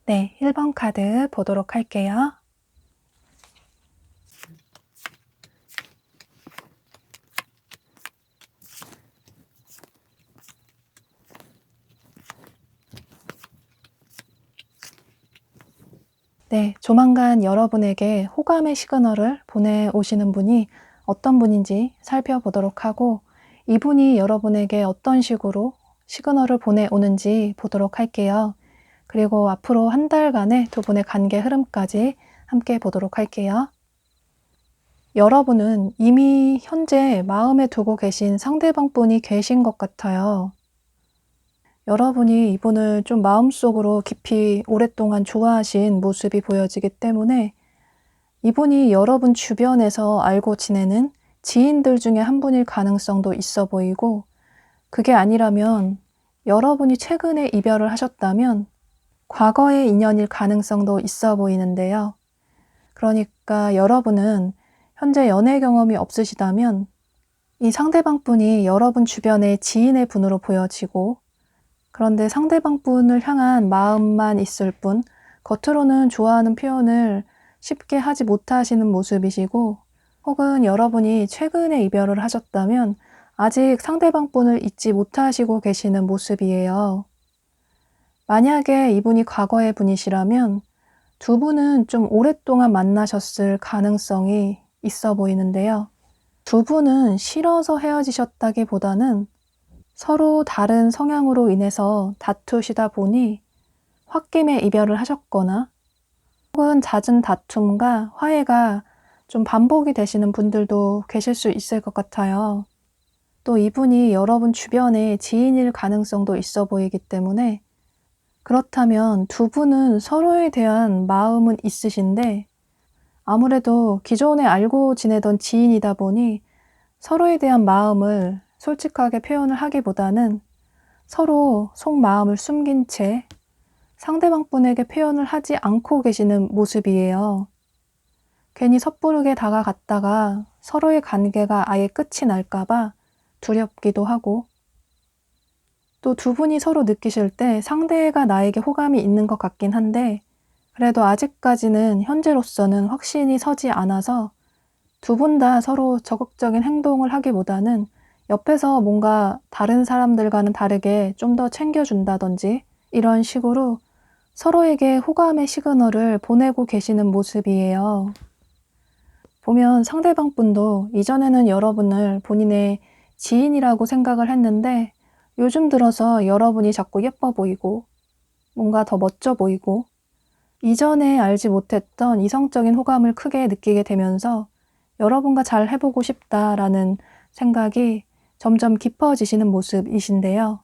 네, 1번 카드 보도록 할게요. 네, 조만간 여러분에게 호감의 시그널을 보내오시는 분이 어떤 분인지 살펴보도록 하고, 이분이 여러분에게 어떤 식으로 시그널을 보내오는지 보도록 할게요. 그리고 앞으로 한 달간의 두 분의 관계 흐름까지 함께 보도록 할게요. 여러분은 이미 현재 마음에 두고 계신 상대방 분이 계신 것 같아요. 여러분이 이분을 좀 마음속으로 깊이 오랫동안 좋아하신 모습이 보여지기 때문에 이분이 여러분 주변에서 알고 지내는 지인들 중에 한 분일 가능성도 있어 보이고, 그게 아니라면 여러분이 최근에 이별을 하셨다면 과거의 인연일 가능성도 있어 보이는데요. 그러니까 여러분은 현재 연애 경험이 없으시다면 이 상대방 분이 여러분 주변의 지인의 분으로 보여지고, 그런데 상대방 분을 향한 마음만 있을 뿐 겉으로는 좋아하는 표현을 쉽게 하지 못하시는 모습이시고, 혹은 여러분이 최근에 이별을 하셨다면 아직 상대방 분을 잊지 못하시고 계시는 모습이에요. 만약에 이분이 과거의 분이시라면 두 분은 좀 오랫동안 만나셨을 가능성이 있어 보이는데요. 두 분은 싫어서 헤어지셨다기보다는 서로 다른 성향으로 인해서 다투시다 보니 홧김에 이별을 하셨거나, 혹은 잦은 다툼과 화해가 좀 반복이 되시는 분들도 계실 수 있을 것 같아요. 또 이분이 여러분 주변의 지인일 가능성도 있어 보이기 때문에, 그렇다면 두 분은 서로에 대한 마음은 있으신데 아무래도 기존에 알고 지내던 지인이다 보니 서로에 대한 마음을 솔직하게 표현을 하기보다는 서로 속마음을 숨긴 채 상대방 분에게 표현을 하지 않고 계시는 모습이에요. 괜히 섣부르게 다가갔다가 서로의 관계가 아예 끝이 날까봐 두렵기도 하고, 또 두 분이 서로 느끼실 때 상대가 나에게 호감이 있는 것 같긴 한데 그래도 아직까지는 현재로서는 확신이 서지 않아서 두 분 다 서로 적극적인 행동을 하기보다는 옆에서 뭔가 다른 사람들과는 다르게 좀 더 챙겨준다든지 이런 식으로 서로에게 호감의 시그널을 보내고 계시는 모습이에요. 보면 상대방 분도 이전에는 여러분을 본인의 지인이라고 생각을 했는데 요즘 들어서 여러분이 자꾸 예뻐 보이고 뭔가 더 멋져 보이고 이전에 알지 못했던 이성적인 호감을 크게 느끼게 되면서 여러분과 잘 해보고 싶다라는 생각이 점점 깊어지시는 모습이신데요.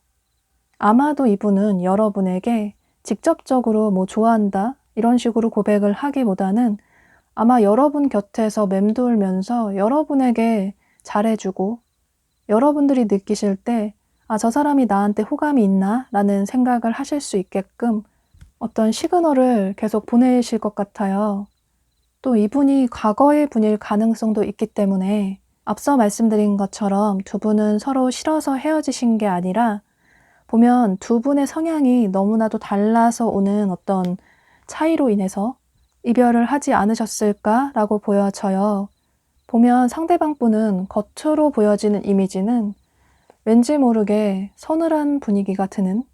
아마도 이분은 여러분에게 직접적으로 뭐 좋아한다 이런 식으로 고백을 하기보다는 아마 여러분 곁에서 맴돌면서 여러분에게 잘해주고, 여러분들이 느끼실 때 아, 저 사람이 나한테 호감이 있나? 라는 생각을 하실 수 있게끔 어떤 시그널을 계속 보내실 것 같아요. 또 이분이 과거의 분일 가능성도 있기 때문에 앞서 말씀드린 것처럼 두 분은 서로 싫어서 헤어지신 게 아니라 보면 두 분의 성향이 너무나도 달라서 오는 어떤 차이로 인해서 이별을 하지 않으셨을까라고 보여져요. 보면 상대방 분은 겉으로 보여지는 이미지는 왠지 모르게 서늘한 분위기가 드는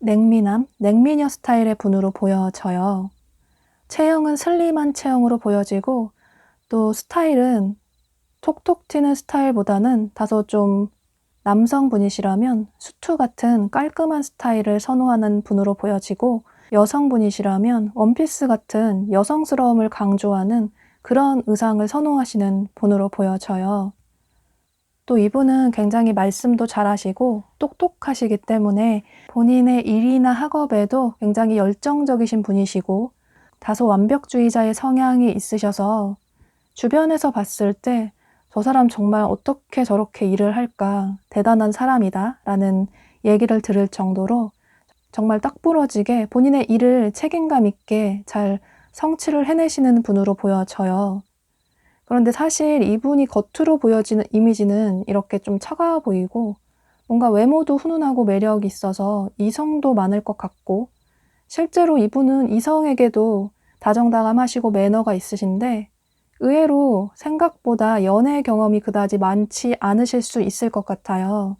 냉미남, 냉미녀 스타일의 분으로 보여져요. 체형은 슬림한 체형으로 보여지고 또 스타일은 톡톡 튀는 스타일보다는 다소 좀 남성분이시라면 수트 같은 깔끔한 스타일을 선호하는 분으로 보여지고, 여성분이시라면 원피스 같은 여성스러움을 강조하는 그런 의상을 선호하시는 분으로 보여져요. 또 이분은 굉장히 말씀도 잘하시고 똑똑하시기 때문에 본인의 일이나 학업에도 굉장히 열정적이신 분이시고 다소 완벽주의자의 성향이 있으셔서 주변에서 봤을 때 저 사람 정말 어떻게 저렇게 일을 할까, 대단한 사람이다 라는 얘기를 들을 정도로 정말 딱 부러지게 본인의 일을 책임감 있게 잘 성취를 해내시는 분으로 보여져요. 그런데 사실 이분이 겉으로 보여지는 이미지는 이렇게 좀 차가워 보이고 뭔가 외모도 훈훈하고 매력이 있어서 이성도 많을 것 같고 실제로 이분은 이성에게도 다정다감하시고 매너가 있으신데 의외로 생각보다 연애 경험이 그다지 많지 않으실 수 있을 것 같아요.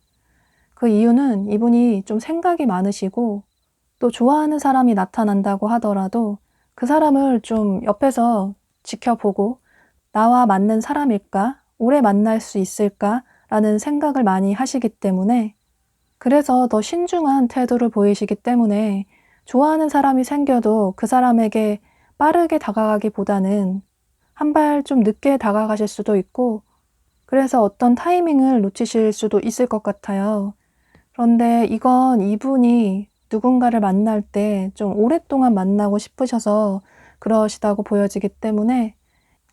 그 이유는 이분이 좀 생각이 많으시고 또 좋아하는 사람이 나타난다고 하더라도 그 사람을 좀 옆에서 지켜보고 나와 맞는 사람일까? 오래 만날 수 있을까? 라는 생각을 많이 하시기 때문에 그래서 더 신중한 태도를 보이시기 때문에 좋아하는 사람이 생겨도 그 사람에게 빠르게 다가가기보다는 한 발 좀 늦게 다가가실 수도 있고 그래서 어떤 타이밍을 놓치실 수도 있을 것 같아요. 그런데 이건 이분이 누군가를 만날 때 좀 오랫동안 만나고 싶으셔서 그러시다고 보여지기 때문에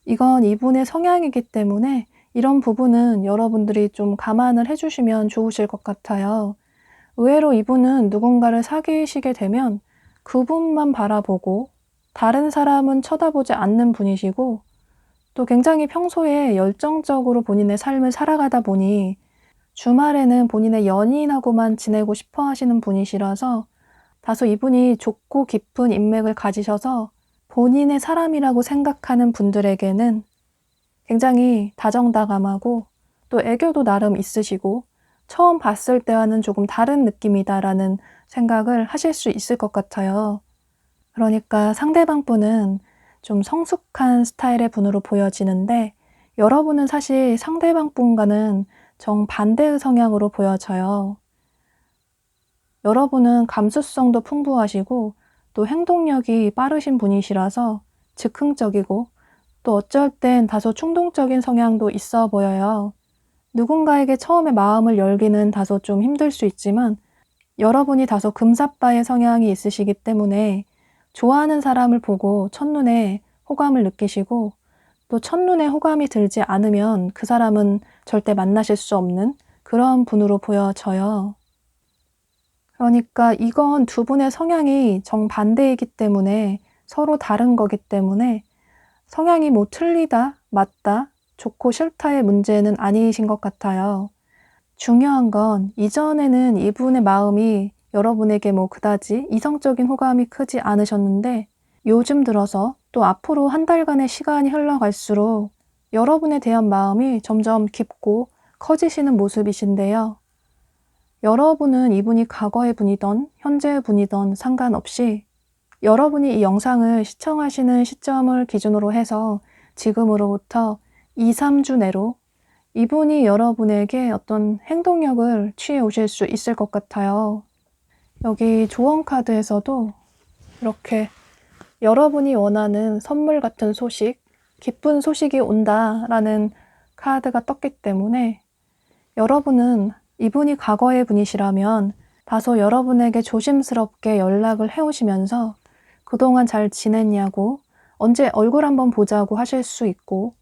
이건 이분의 성향이기 때문에 이런 부분은 여러분들이 좀 감안을 해주시면 좋으실 것 같아요. 의외로 이분은 누군가를 사귀시게 되면 그분만 바라보고 다른 사람은 쳐다보지 않는 분이시고 또 굉장히 평소에 열정적으로 본인의 삶을 살아가다 보니 주말에는 본인의 연인하고만 지내고 싶어 하시는 분이시라서 다소 이분이 좁고 깊은 인맥을 가지셔서 본인의 사람이라고 생각하는 분들에게는 굉장히 다정다감하고 또 애교도 나름 있으시고 처음 봤을 때와는 조금 다른 느낌이다라는 생각을 하실 수 있을 것 같아요. 그러니까 상대방 분은 좀 성숙한 스타일의 분으로 보여지는데 여러분은 사실 상대방 분과는 정반대의 성향으로 보여져요. 여러분은 감수성도 풍부하시고 또 행동력이 빠르신 분이시라서 즉흥적이고 또 어쩔 땐 다소 충동적인 성향도 있어 보여요. 누군가에게 처음에 마음을 열기는 다소 좀 힘들 수 있지만 여러분이 다소 금사빠의 성향이 있으시기 때문에 좋아하는 사람을 보고 첫눈에 호감을 느끼시고 또 첫눈에 호감이 들지 않으면 그 사람은 절대 만나실 수 없는 그런 분으로 보여져요. 그러니까 이건 두 분의 성향이 정반대이기 때문에 서로 다른 거기 때문에 성향이 뭐 틀리다, 맞다, 좋고 싫다의 문제는 아니신 것 같아요. 중요한 건 이전에는 이분의 마음이 여러분에게 뭐 그다지 이성적인 호감이 크지 않으셨는데 요즘 들어서 또 앞으로 한 달간의 시간이 흘러갈수록 여러분에 대한 마음이 점점 깊고 커지시는 모습이신데요. 여러분은 이분이 과거의 분이던 현재의 분이던 상관없이 여러분이 이 영상을 시청하시는 시점을 기준으로 해서 지금으로부터 2, 3주 내로 이분이 여러분에게 어떤 행동력을 취해 오실 수 있을 것 같아요. 여기 조언 카드에서도 이렇게 여러분이 원하는 선물 같은 소식, 기쁜 소식이 온다라는 카드가 떴기 때문에 여러분은 이분이 과거의 분이시라면 다소 여러분에게 조심스럽게 연락을 해오시면서 그동안 잘 지냈냐고 언제 얼굴 한번 보자고 하실 수 있고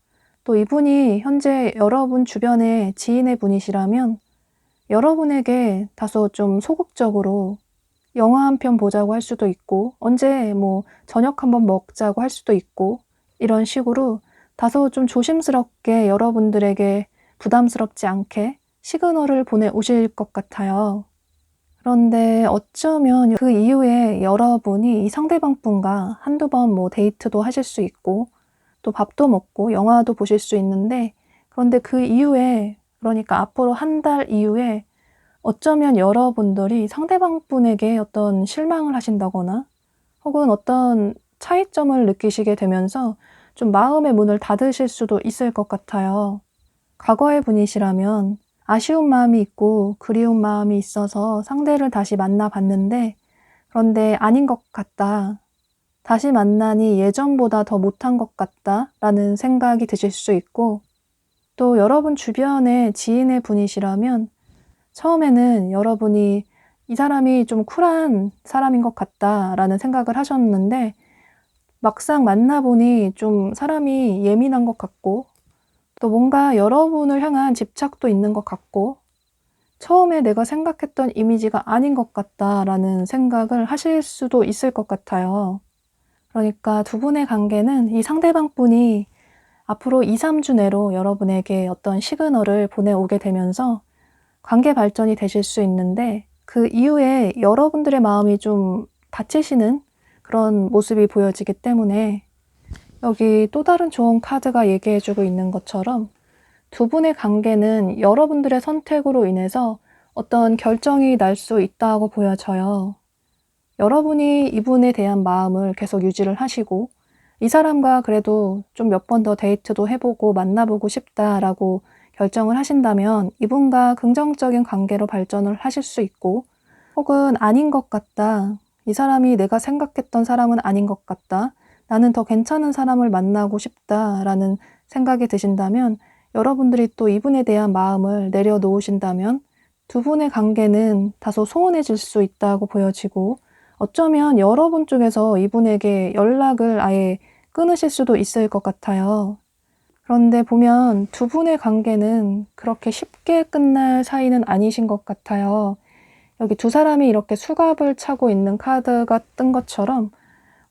또 이분이 현재 여러분 주변의 지인의 분이시라면 여러분에게 다소 좀 소극적으로 영화 한 편 보자고 할 수도 있고 언제 뭐 저녁 한번 먹자고 할 수도 있고 이런 식으로 다소 좀 조심스럽게 여러분들에게 부담스럽지 않게 시그널을 보내오실 것 같아요. 그런데 어쩌면 그 이후에 여러분이 이 상대방 분과 한두 번 뭐 데이트도 하실 수 있고 또 밥도 먹고 영화도 보실 수 있는데 그런데 그 이후에 그러니까 앞으로 한 달 이후에 어쩌면 여러분들이 상대방 분에게 어떤 실망을 하신다거나 혹은 어떤 차이점을 느끼시게 되면서 좀 마음의 문을 닫으실 수도 있을 것 같아요. 과거의 분이시라면 아쉬운 마음이 있고 그리운 마음이 있어서 상대를 다시 만나봤는데 그런데 아닌 것 같다. 다시 만나니 예전보다 더 못한 것 같다 라는 생각이 드실 수 있고 또 여러분 주변의 지인의 분이시라면 처음에는 여러분이 이 사람이 좀 쿨한 사람인 것 같다라는 생각을 하셨는데 막상 만나보니 좀 사람이 예민한 것 같고 또 뭔가 여러분을 향한 집착도 있는 것 같고 처음에 내가 생각했던 이미지가 아닌 것 같다라는 생각을 하실 수도 있을 것 같아요. 그러니까 두 분의 관계는 이 상대방 분이 앞으로 2, 3주 내로 여러분에게 어떤 시그널을 보내오게 되면서 관계 발전이 되실 수 있는데 그 이후에 여러분들의 마음이 좀 다치시는 그런 모습이 보여지기 때문에 여기 또 다른 좋은 카드가 얘기해주고 있는 것처럼 두 분의 관계는 여러분들의 선택으로 인해서 어떤 결정이 날 수 있다고 보여져요. 여러분이 이분에 대한 마음을 계속 유지를 하시고 이 사람과 그래도 좀 몇 번 더 데이트도 해보고 만나보고 싶다라고 결정을 하신다면 이분과 긍정적인 관계로 발전을 하실 수 있고, 혹은 아닌 것 같다, 이 사람이 내가 생각했던 사람은 아닌 것 같다, 나는 더 괜찮은 사람을 만나고 싶다라는 생각이 드신다면 여러분들이 또 이분에 대한 마음을 내려놓으신다면 두 분의 관계는 다소 소원해질 수 있다고 보여지고, 어쩌면 여러분 쪽에서 이분에게 연락을 아예 끊으실 수도 있을 것 같아요. 그런데 보면 두 분의 관계는 그렇게 쉽게 끝날 사이는 아니신 것 같아요. 여기 두 사람이 이렇게 수갑을 차고 있는 카드가 뜬 것처럼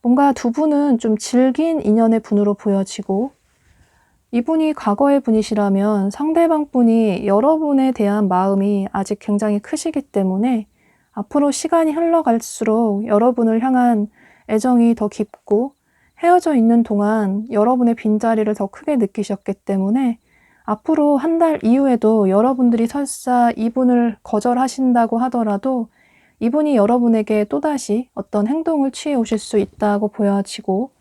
뭔가 두 분은 좀 질긴 인연의 분으로 보여지고, 이분이 과거의 분이시라면 상대방 분이 여러분에 대한 마음이 아직 굉장히 크시기 때문에 앞으로 시간이 흘러갈수록 여러분을 향한 애정이 더 깊고, 헤어져 있는 동안 여러분의 빈자리를 더 크게 느끼셨기 때문에 앞으로 한 달 이후에도 여러분들이 설사 이분을 거절하신다고 하더라도 이분이 여러분에게 또다시 어떤 행동을 취해 오실 수 있다고 보여지고,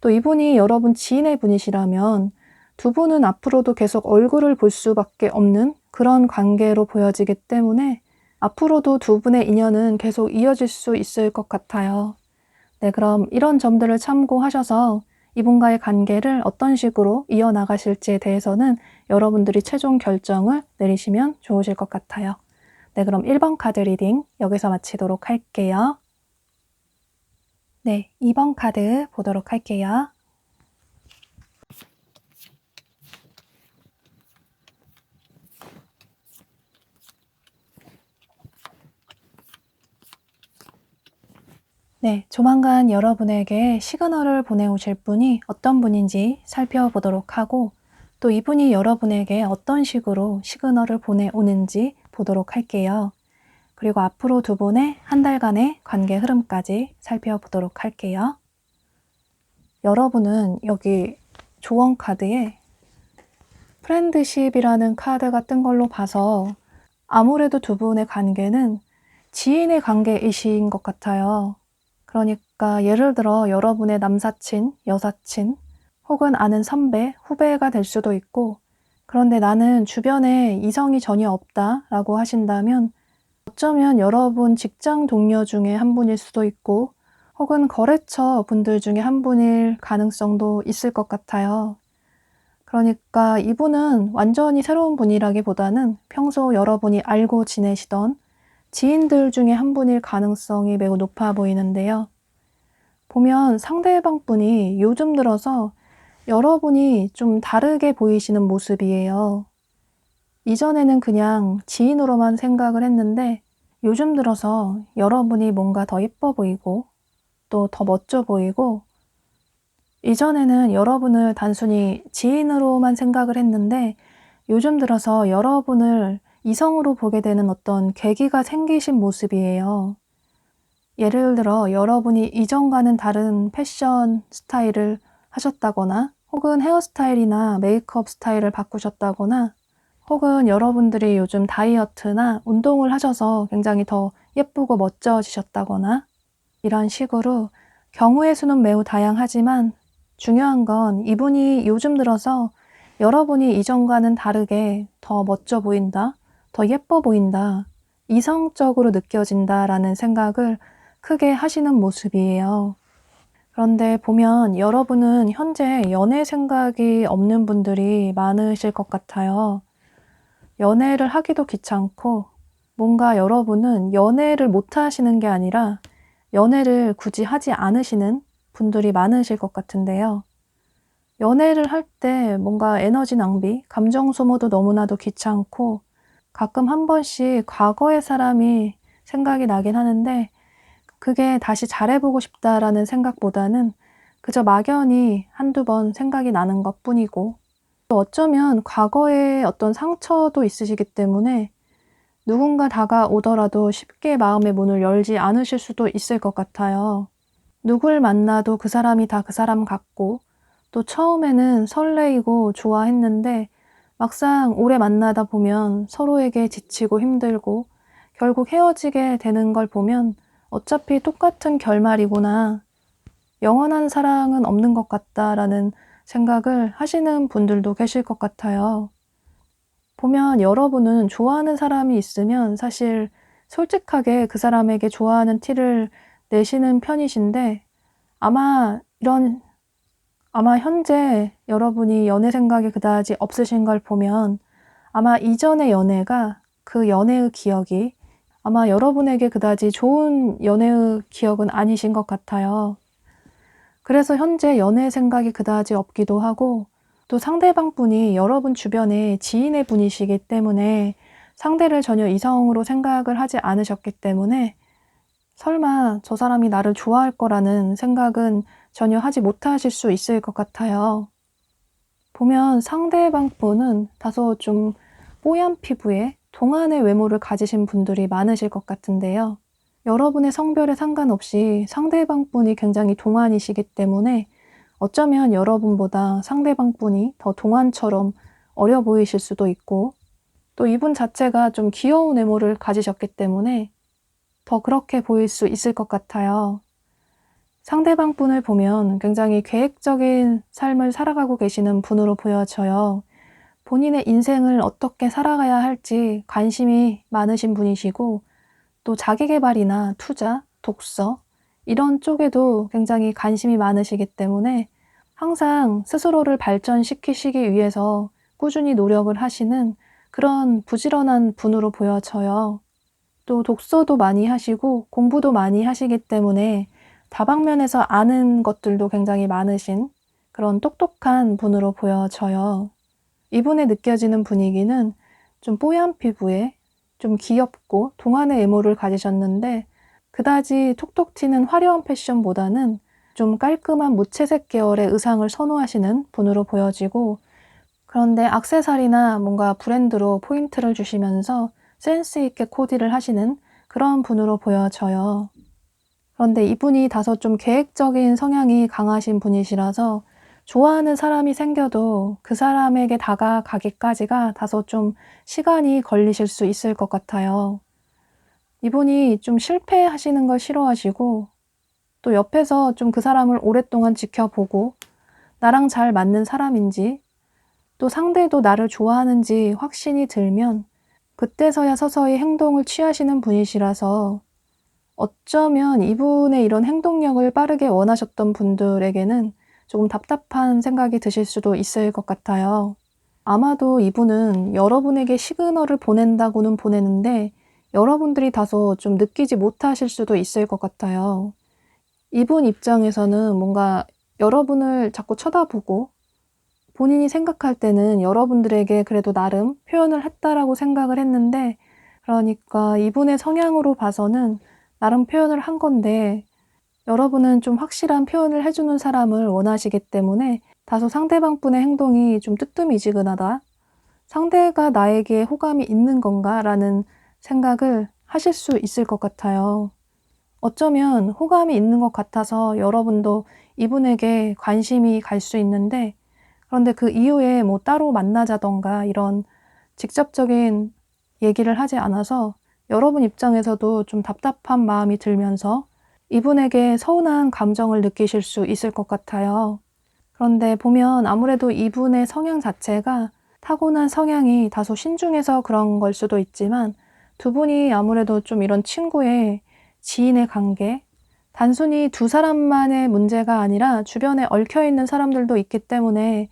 또 이분이 여러분 지인의 분이시라면 두 분은 앞으로도 계속 얼굴을 볼 수밖에 없는 그런 관계로 보여지기 때문에 앞으로도 두 분의 인연은 계속 이어질 수 있을 것 같아요. 네, 그럼 이런 점들을 참고하셔서 이분과의 관계를 어떤 식으로 이어나가실지에 대해서는 여러분들이 최종 결정을 내리시면 좋으실 것 같아요. 네, 그럼 1번 카드 리딩 여기서 마치도록 할게요. 네, 2번 카드 보도록 할게요. 네, 조만간 여러분에게 시그널을 보내오실 분이 어떤 분인지 살펴보도록 하고, 또 이분이 여러분에게 어떤 식으로 시그널을 보내오는지 보도록 할게요. 그리고 앞으로 두 분의 한 달간의 관계 흐름까지 살펴보도록 할게요. 여러분은 여기 조언 카드에 프렌드십이라는 카드가 뜬 걸로 봐서 아무래도 두 분의 관계는 지인의 관계이신 것 같아요. 그러니까 예를 들어 여러분의 남사친, 여사친, 혹은 아는 선배, 후배가 될 수도 있고, 그런데 나는 주변에 이성이 전혀 없다라고 하신다면 어쩌면 여러분 직장 동료 중에 한 분일 수도 있고, 혹은 거래처 분들 중에 한 분일 가능성도 있을 것 같아요. 그러니까 이분은 완전히 새로운 분이라기보다는 평소 여러분이 알고 지내시던 지인들 중에 한 분일 가능성이 매우 높아 보이는데요. 보면 상대방 분이 요즘 들어서 여러분이 좀 다르게 보이시는 모습이에요. 이전에는 그냥 지인으로만 생각을 했는데 요즘 들어서 여러분이 뭔가 더 예뻐 보이고 또 더 멋져 보이고, 이전에는 여러분을 단순히 지인으로만 생각을 했는데 요즘 들어서 여러분을 이성으로 보게 되는 어떤 계기가 생기신 모습이에요. 예를 들어 여러분이 이전과는 다른 패션 스타일을 하셨다거나, 혹은 헤어스타일이나 메이크업 스타일을 바꾸셨다거나, 혹은 여러분들이 요즘 다이어트나 운동을 하셔서 굉장히 더 예쁘고 멋져지셨다거나, 이런 식으로 경우의 수는 매우 다양하지만 중요한 건 이분이 요즘 들어서 여러분이 이전과는 다르게 더 멋져 보인다, 더 예뻐 보인다, 이성적으로 느껴진다라는 생각을 크게 하시는 모습이에요. 그런데 보면 여러분은 현재 연애 생각이 없는 분들이 많으실 것 같아요. 연애를 하기도 귀찮고, 뭔가 여러분은 연애를 못 하시는 게 아니라 연애를 굳이 하지 않으시는 분들이 많으실 것 같은데요. 연애를 할 때 뭔가 에너지 낭비, 감정 소모도 너무나도 귀찮고, 가끔 한 번씩 과거의 사람이 생각이 나긴 하는데 그게 다시 잘해보고 싶다라는 생각보다는 그저 막연히 한두 번 생각이 나는 것 뿐이고, 또 어쩌면 과거에 어떤 상처도 있으시기 때문에 누군가 다가오더라도 쉽게 마음의 문을 열지 않으실 수도 있을 것 같아요. 누굴 만나도 그 사람이 다 그 사람 같고, 또 처음에는 설레이고 좋아했는데 막상 오래 만나다 보면 서로에게 지치고 힘들고 결국 헤어지게 되는 걸 보면 어차피 똑같은 결말이구나. 영원한 사랑은 없는 것 같다라는 생각을 하시는 분들도 계실 것 같아요. 보면 여러분은 좋아하는 사람이 있으면 사실 솔직하게 그 사람에게 좋아하는 티를 내시는 편이신데 아마 현재 여러분이 연애 생각이 그다지 없으신 걸 보면 아마 이전의 연애가 그 연애의 기억이 아마 여러분에게 그다지 좋은 연애의 기억은 아니신 것 같아요. 그래서 현재 연애 생각이 그다지 없기도 하고 또 상대방 분이 여러분 주변에 지인의 분이시기 때문에 상대를 전혀 이성으로 생각을 하지 않으셨기 때문에 설마 저 사람이 나를 좋아할 거라는 생각은 전혀 하지 못하실 수 있을 것 같아요. 보면 상대방 분은 다소 좀 뽀얀 피부에 동안의 외모를 가지신 분들이 많으실 것 같은데요. 여러분의 성별에 상관없이 상대방 분이 굉장히 동안이시기 때문에 어쩌면 여러분보다 상대방 분이 더 동안처럼 어려 보이실 수도 있고 또 이분 자체가 좀 귀여운 외모를 가지셨기 때문에 더 그렇게 보일 수 있을 것 같아요. 상대방 분을 보면 굉장히 계획적인 삶을 살아가고 계시는 분으로 보여져요. 본인의 인생을 어떻게 살아가야 할지 관심이 많으신 분이시고 또 자기 개발이나 투자, 독서 이런 쪽에도 굉장히 관심이 많으시기 때문에 항상 스스로를 발전시키시기 위해서 꾸준히 노력을 하시는 그런 부지런한 분으로 보여져요. 또 독서도 많이 하시고 공부도 많이 하시기 때문에 다방면에서 아는 것들도 굉장히 많으신 그런 똑똑한 분으로 보여져요. 이분의 느껴지는 분위기는 좀 뽀얀 피부에 좀 귀엽고 동안의 외모를 가지셨는데 그다지 톡톡 튀는 화려한 패션보다는 좀 깔끔한 무채색 계열의 의상을 선호하시는 분으로 보여지고 그런데 액세서리나 뭔가 브랜드로 포인트를 주시면서 센스 있게 코디를 하시는 그런 분으로 보여져요. 그런데 이분이 다소 좀 계획적인 성향이 강하신 분이시라서 좋아하는 사람이 생겨도 그 사람에게 다가가기까지가 다소 좀 시간이 걸리실 수 있을 것 같아요. 이분이 좀 실패하시는 걸 싫어하시고 또 옆에서 좀 그 사람을 오랫동안 지켜보고 나랑 잘 맞는 사람인지 또 상대도 나를 좋아하는지 확신이 들면 그때서야 서서히 행동을 취하시는 분이시라서 어쩌면 이분의 이런 행동력을 빠르게 원하셨던 분들에게는 조금 답답한 생각이 드실 수도 있을 것 같아요. 아마도 이분은 여러분에게 시그널을 보낸다고는 보내는데 여러분들이 다소 좀 느끼지 못하실 수도 있을 것 같아요. 이분 입장에서는 뭔가 여러분을 자꾸 쳐다보고 본인이 생각할 때는 여러분들에게 그래도 나름 표현을 했다라고 생각을 했는데 그러니까 이분의 성향으로 봐서는 나름 표현을 한 건데 여러분은 좀 확실한 표현을 해주는 사람을 원하시기 때문에 다소 상대방 분의 행동이 좀 뜨뜻미지근하다. 상대가 나에게 호감이 있는 건가? 라는 생각을 하실 수 있을 것 같아요. 어쩌면 호감이 있는 것 같아서 여러분도 이분에게 관심이 갈 수 있는데 그런데 그 이후에 뭐 따로 만나자던가 이런 직접적인 얘기를 하지 않아서 여러분 입장에서도 좀 답답한 마음이 들면서 이분에게 서운한 감정을 느끼실 수 있을 것 같아요. 그런데 보면 아무래도 이분의 성향 자체가 타고난 성향이 다소 신중해서 그런 걸 수도 있지만 두 분이 아무래도 좀 이런 친구의 지인의 관계, 단순히 두 사람만의 문제가 아니라 주변에 얽혀있는 사람들도 있기 때문에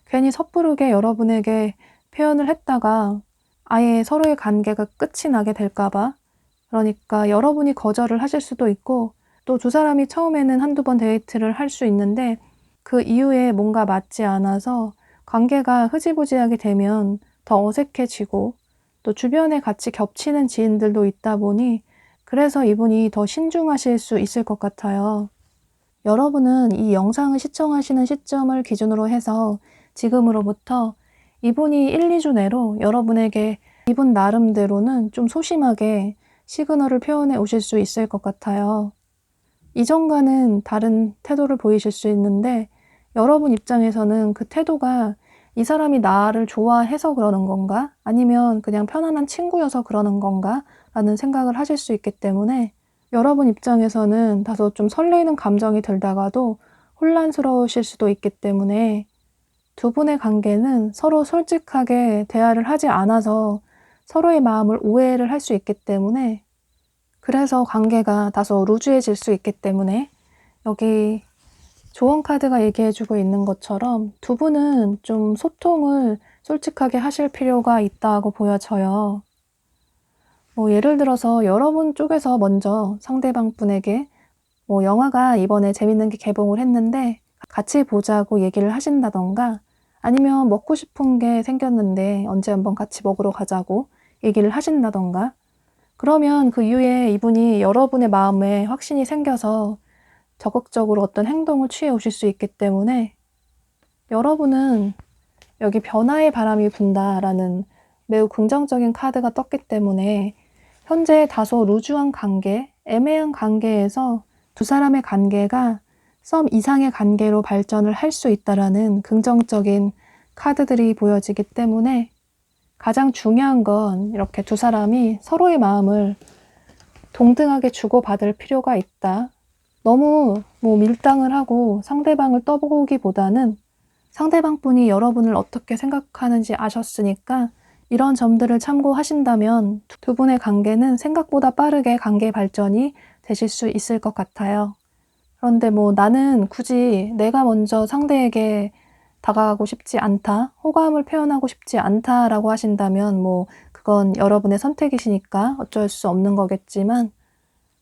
괜히 섣부르게 여러분에게 표현을 했다가 아예 서로의 관계가 끝이 나게 될까봐 그러니까 여러분이 거절을 하실 수도 있고 또 두 사람이 처음에는 한두 번 데이트를 할 수 있는데 그 이후에 뭔가 맞지 않아서 관계가 흐지부지하게 되면 더 어색해지고 또 주변에 같이 겹치는 지인들도 있다 보니 그래서 이분이 더 신중하실 수 있을 것 같아요. 여러분은 이 영상을 시청하시는 시점을 기준으로 해서 지금으로부터 이분이 1, 2주 내로 여러분에게 이분 나름대로는 좀 소심하게 시그널을 표현해 오실 수 있을 것 같아요. 이전과는 다른 태도를 보이실 수 있는데 여러분 입장에서는 그 태도가 이 사람이 나를 좋아해서 그러는 건가? 아니면 그냥 편안한 친구여서 그러는 건가? 라는 생각을 하실 수 있기 때문에 여러분 입장에서는 다소 좀 설레이는 감정이 들다가도 혼란스러우실 수도 있기 때문에 두 분의 관계는 서로 솔직하게 대화를 하지 않아서 서로의 마음을 오해를 할 수 있기 때문에 그래서 관계가 다소 루즈해질 수 있기 때문에 여기 조언 카드가 얘기해주고 있는 것처럼 두 분은 좀 소통을 솔직하게 하실 필요가 있다고 보여져요. 뭐 예를 들어서 여러분 쪽에서 먼저 상대방 분에게 뭐 영화가 이번에 재밌는 게 개봉을 했는데 같이 보자고 얘기를 하신다던가 아니면 먹고 싶은 게 생겼는데 언제 한번 같이 먹으러 가자고 얘기를 하신다던가 그러면 그 이후에 이분이 여러분의 마음에 확신이 생겨서 적극적으로 어떤 행동을 취해 오실 수 있기 때문에 여러분은 여기 변화의 바람이 분다라는 매우 긍정적인 카드가 떴기 때문에 현재 다소 루즈한 관계, 애매한 관계에서 두 사람의 관계가 썸 이상의 관계로 발전을 할 수 있다라는 긍정적인 카드들이 보여지기 때문에 가장 중요한 건 이렇게 두 사람이 서로의 마음을 동등하게 주고받을 필요가 있다. 너무 밀당을 하고 상대방을 떠보기보다는 상대방 분이 여러분을 어떻게 생각하는지 아셨으니까 이런 점들을 참고하신다면 두 분의 관계는 생각보다 빠르게 관계 발전이 되실 수 있을 것 같아요. 그런데 나는 굳이 내가 먼저 상대에게 다가가고 싶지 않다, 호감을 표현하고 싶지 않다라고 하신다면 그건 여러분의 선택이시니까 어쩔 수 없는 거겠지만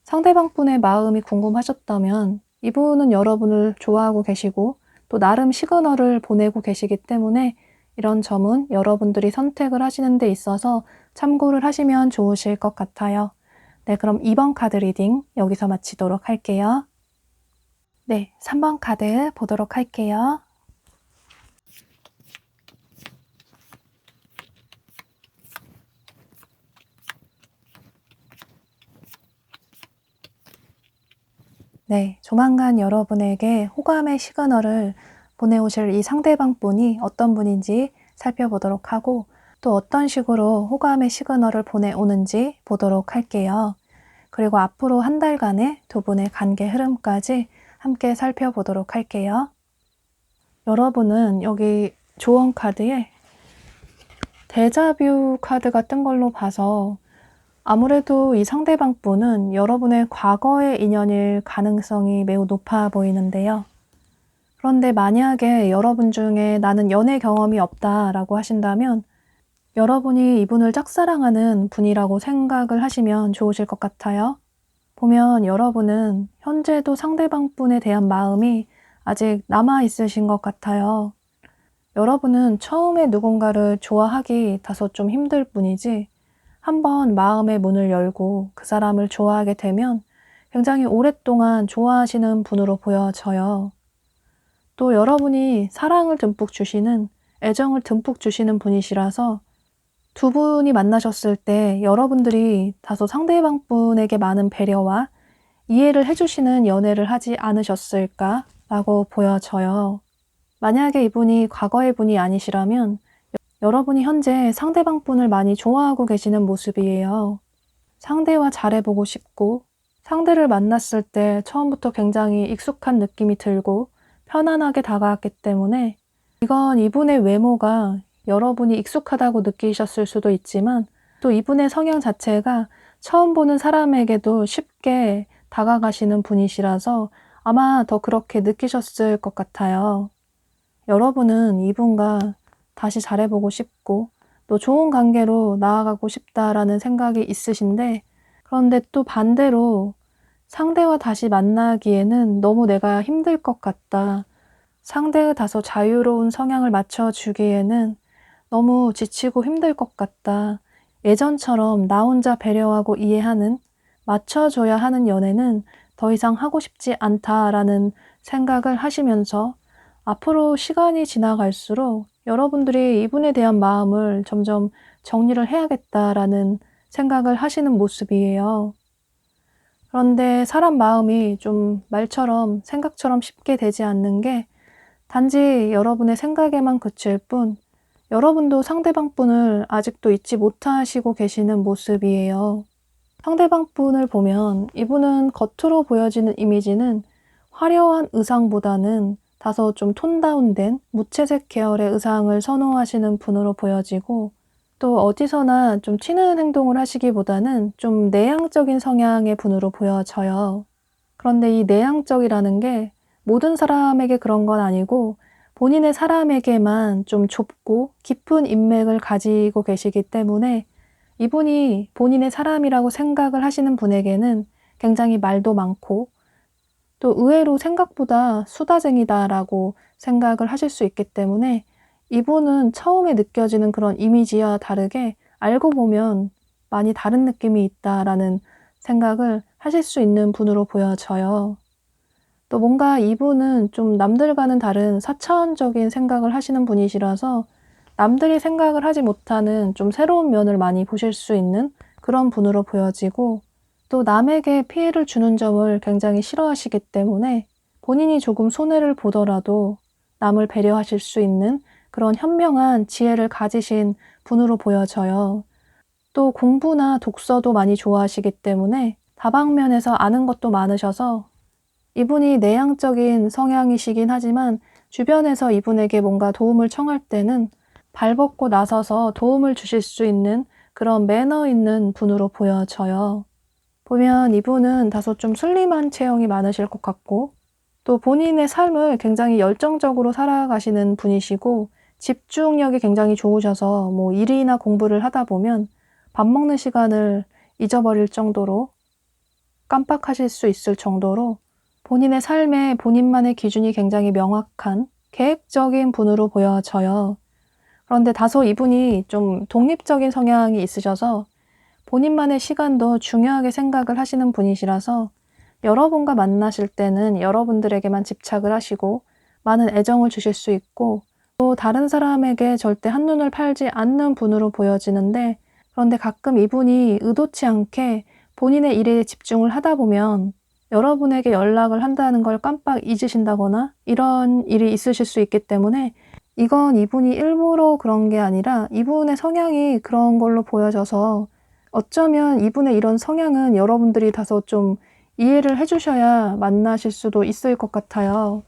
상대방 분의 마음이 궁금하셨다면 이분은 여러분을 좋아하고 계시고 또 나름 시그널을 보내고 계시기 때문에 이런 점은 여러분들이 선택을 하시는 데 있어서 참고를 하시면 좋으실 것 같아요. 네, 그럼 2번 카드 리딩 여기서 마치도록 할게요. 네, 3번 카드 보도록 할게요. 네, 조만간 여러분에게 호감의 시그널을 보내오실 이 상대방 분이 어떤 분인지 살펴보도록 하고 또 어떤 식으로 호감의 시그널을 보내오는지 보도록 할게요. 그리고 앞으로 한 달간의 두 분의 관계 흐름까지 함께 살펴보도록 할게요. 여러분은 여기 조언 카드에 데자뷰 카드가 뜬 걸로 봐서 아무래도 이 상대방 분은 여러분의 과거의 인연일 가능성이 매우 높아 보이는데요. 그런데 만약에 여러분 중에 나는 연애 경험이 없다라고 하신다면 여러분이 이분을 짝사랑하는 분이라고 생각을 하시면 좋으실 것 같아요. 보면 여러분은 현재도 상대방 분에 대한 마음이 아직 남아 있으신 것 같아요. 여러분은 처음에 누군가를 좋아하기 다소 좀 힘들 뿐이지 한번 마음의 문을 열고 그 사람을 좋아하게 되면 굉장히 오랫동안 좋아하시는 분으로 보여져요. 또 여러분이 사랑을 듬뿍 주시는, 애정을 듬뿍 주시는 분이시라서 두 분이 만나셨을 때 여러분들이 다소 상대방 분에게 많은 배려와 이해를 해주시는 연애를 하지 않으셨을까라고 보여져요. 만약에 이분이 과거의 분이 아니시라면 여러분이 현재 상대방 분을 많이 좋아하고 계시는 모습이에요. 상대와 잘해보고 싶고 상대를 만났을 때 처음부터 굉장히 익숙한 느낌이 들고 편안하게 다가왔기 때문에 이건 이분의 외모가 여러분이 익숙하다고 느끼셨을 수도 있지만 또 이분의 성향 자체가 처음 보는 사람에게도 쉽게 다가가시는 분이시라서 아마 더 그렇게 느끼셨을 것 같아요. 여러분은 이분과 다시 잘해보고 싶고 또 좋은 관계로 나아가고 싶다라는 생각이 있으신데 그런데 또 반대로 상대와 다시 만나기에는 너무 내가 힘들 것 같다. 상대의 다소 자유로운 성향을 맞춰주기에는 너무 지치고 힘들 것 같다. 예전처럼 나 혼자 배려하고 이해하는, 맞춰줘야 하는 연애는 더 이상 하고 싶지 않다라는 생각을 하시면서 앞으로 시간이 지나갈수록 여러분들이 이분에 대한 마음을 점점 정리를 해야겠다라는 생각을 하시는 모습이에요. 그런데 사람 마음이 좀 말처럼 생각처럼 쉽게 되지 않는 게 단지 여러분의 생각에만 그칠 뿐 여러분도 상대방 분을 아직도 잊지 못하시고 계시는 모습이에요. 상대방 분을 보면 이분은 겉으로 보여지는 이미지는 화려한 의상보다는 다소 좀 톤 다운된 무채색 계열의 의상을 선호하시는 분으로 보여지고, 또 어디서나 좀 튀는 행동을 하시기보다는 좀 내향적인 성향의 분으로 보여져요. 그런데 이 내향적이라는 게 모든 사람에게 그런 건 아니고 본인의 사람에게만 좀 좁고 깊은 인맥을 가지고 계시기 때문에 이분이 본인의 사람이라고 생각을 하시는 분에게는 굉장히 말도 많고 또 의외로 생각보다 수다쟁이다라고 생각을 하실 수 있기 때문에 이분은 처음에 느껴지는 그런 이미지와 다르게 알고 보면 많이 다른 느낌이 있다라는 생각을 하실 수 있는 분으로 보여져요. 또 뭔가 이분은 좀 남들과는 다른 4차원적인 생각을 하시는 분이시라서 남들이 생각을 하지 못하는 좀 새로운 면을 많이 보실 수 있는 그런 분으로 보여지고, 또 남에게 피해를 주는 점을 굉장히 싫어하시기 때문에 본인이 조금 손해를 보더라도 남을 배려하실 수 있는 그런 현명한 지혜를 가지신 분으로 보여져요. 또 공부나 독서도 많이 좋아하시기 때문에 다방면에서 아는 것도 많으셔서 이분이 내향적인 성향이시긴 하지만 주변에서 이분에게 뭔가 도움을 청할 때는 발벗고 나서서 도움을 주실 수 있는 그런 매너 있는 분으로 보여져요. 보면 이분은 다소 좀 슬림한 체형이 많으실 것 같고 또 본인의 삶을 굉장히 열정적으로 살아가시는 분이시고 집중력이 굉장히 좋으셔서 뭐 일이나 공부를 하다 보면 밥 먹는 시간을 잊어버릴 정도로 깜빡하실 수 있을 정도로 본인의 삶에 본인만의 기준이 굉장히 명확한 계획적인 분으로 보여져요. 그런데 다소 이분이 좀 독립적인 성향이 있으셔서 본인만의 시간도 중요하게 생각을 하시는 분이시라서 여러분과 만나실 때는 여러분들에게만 집착을 하시고 많은 애정을 주실 수 있고 또 다른 사람에게 절대 한눈을 팔지 않는 분으로 보여지는데, 그런데 가끔 이분이 의도치 않게 본인의 일에 집중을 하다 보면 여러분에게 연락을 한다는 걸 깜빡 잊으신다거나 이런 일이 있으실 수 있기 때문에 이건 이분이 일부러 그런 게 아니라 이분의 성향이 그런 걸로 보여져서 어쩌면 이분의 이런 성향은 여러분들이 다소 좀 이해를 해주셔야 만나실 수도 있을 것 같아요.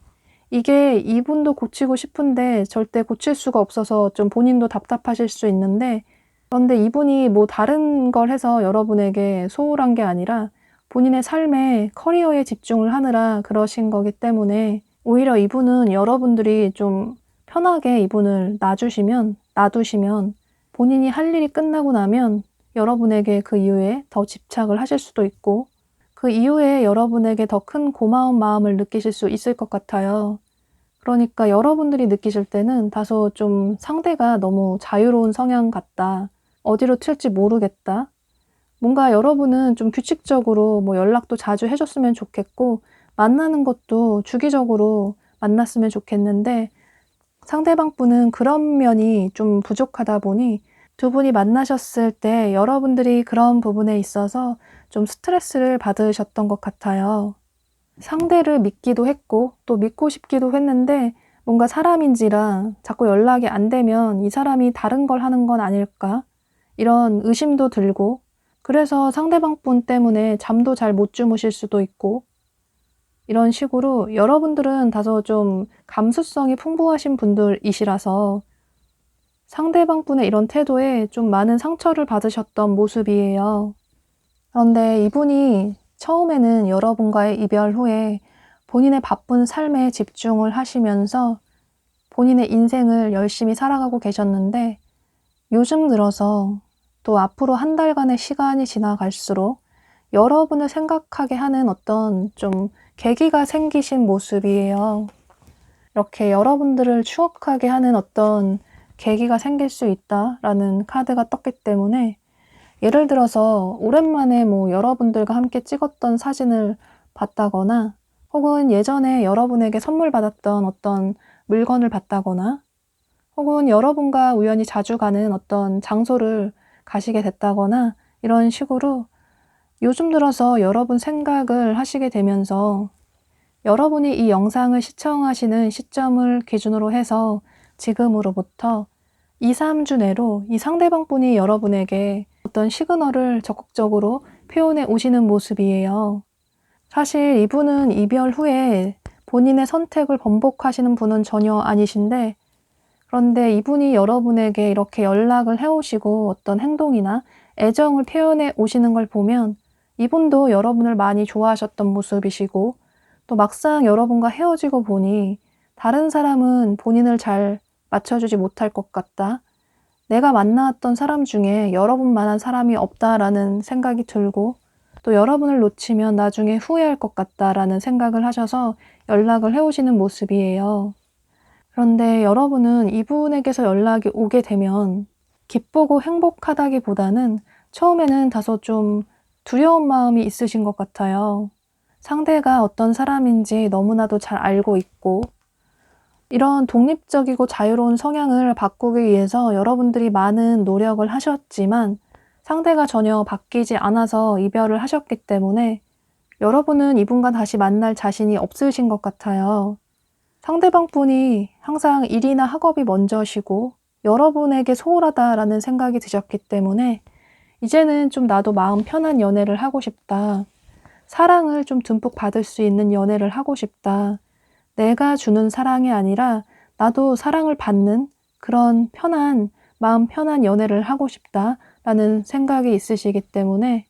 이게 이분도 고치고 싶은데 절대 고칠 수가 없어서 좀 본인도 답답하실 수 있는데, 그런데 이분이 뭐 다른 걸 해서 여러분에게 소홀한 게 아니라 본인의 삶에 커리어에 집중을 하느라 그러신 거기 때문에 오히려 이분은 여러분들이 좀 편하게 이분을 놔두시면 본인이 할 일이 끝나고 나면 여러분에게 그 이후에 더 집착을 하실 수도 있고 그 이후에 여러분에게 더 큰 고마운 마음을 느끼실 수 있을 것 같아요. 그러니까 여러분들이 느끼실 때는 다소 좀 상대가 너무 자유로운 성향 같다, 어디로 튈지 모르겠다, 뭔가 여러분은 좀 규칙적으로 뭐 연락도 자주 해줬으면 좋겠고 만나는 것도 주기적으로 만났으면 좋겠는데 상대방 분은 그런 면이 좀 부족하다 보니 두 분이 만나셨을 때 여러분들이 그런 부분에 있어서 좀 스트레스를 받으셨던 것 같아요. 상대를 믿기도 했고 또 믿고 싶기도 했는데 뭔가 사람인지라 자꾸 연락이 안 되면 이 사람이 다른 걸 하는 건 아닐까? 이런 의심도 들고, 그래서 상대방 분 때문에 잠도 잘 못 주무실 수도 있고, 이런 식으로 여러분들은 다소 좀 감수성이 풍부하신 분들이시라서 상대방 분의 이런 태도에 좀 많은 상처를 받으셨던 모습이에요. 그런데 이분이 처음에는 여러분과의 이별 후에 본인의 바쁜 삶에 집중을 하시면서 본인의 인생을 열심히 살아가고 계셨는데 요즘 들어서 또 앞으로 한 달간의 시간이 지나갈수록 여러분을 생각하게 하는 어떤 좀 계기가 생기신 모습이에요. 이렇게 여러분들을 추억하게 하는 어떤 계기가 생길 수 있다라는 카드가 떴기 때문에 예를 들어서 오랜만에 뭐 여러분들과 함께 찍었던 사진을 봤다거나 혹은 예전에 여러분에게 선물 받았던 어떤 물건을 봤다거나 혹은 여러분과 우연히 자주 가는 어떤 장소를 가시게 됐다거나 이런 식으로 요즘 들어서 여러분 생각을 하시게 되면서 여러분이 이 영상을 시청하시는 시점을 기준으로 해서 지금으로부터 2, 3주 내로 이 상대방 분이 여러분에게 어떤 시그널을 적극적으로 표현해 오시는 모습이에요. 사실 이분은 이별 후에 본인의 선택을 번복하시는 분은 전혀 아니신데, 그런데 이분이 여러분에게 이렇게 연락을 해오시고 어떤 행동이나 애정을 표현해 오시는 걸 보면 이분도 여러분을 많이 좋아하셨던 모습이시고, 또 막상 여러분과 헤어지고 보니 다른 사람은 본인을 잘 맞춰주지 못할 것 같다. 내가 만나왔던 사람 중에 여러분만한 사람이 없다라는 생각이 들고, 또 여러분을 놓치면 나중에 후회할 것 같다라는 생각을 하셔서 연락을 해오시는 모습이에요. 그런데 여러분은 이분에게서 연락이 오게 되면 기쁘고 행복하다기보다는 처음에는 다소 좀 두려운 마음이 있으신 것 같아요. 상대가 어떤 사람인지 너무나도 잘 알고 있고, 이런 독립적이고 자유로운 성향을 바꾸기 위해서 여러분들이 많은 노력을 하셨지만 상대가 전혀 바뀌지 않아서 이별을 하셨기 때문에 여러분은 이분과 다시 만날 자신이 없으신 것 같아요. 상대방 분이 항상 일이나 학업이 먼저시고 여러분에게 소홀하다라는 생각이 드셨기 때문에 이제는 좀 나도 마음 편한 연애를 하고 싶다. 사랑을 좀 듬뿍 받을 수 있는 연애를 하고 싶다. 내가 주는 사랑이 아니라 나도 사랑을 받는 그런 편한, 마음 편한 연애를 하고 싶다라는 생각이 있으시기 때문에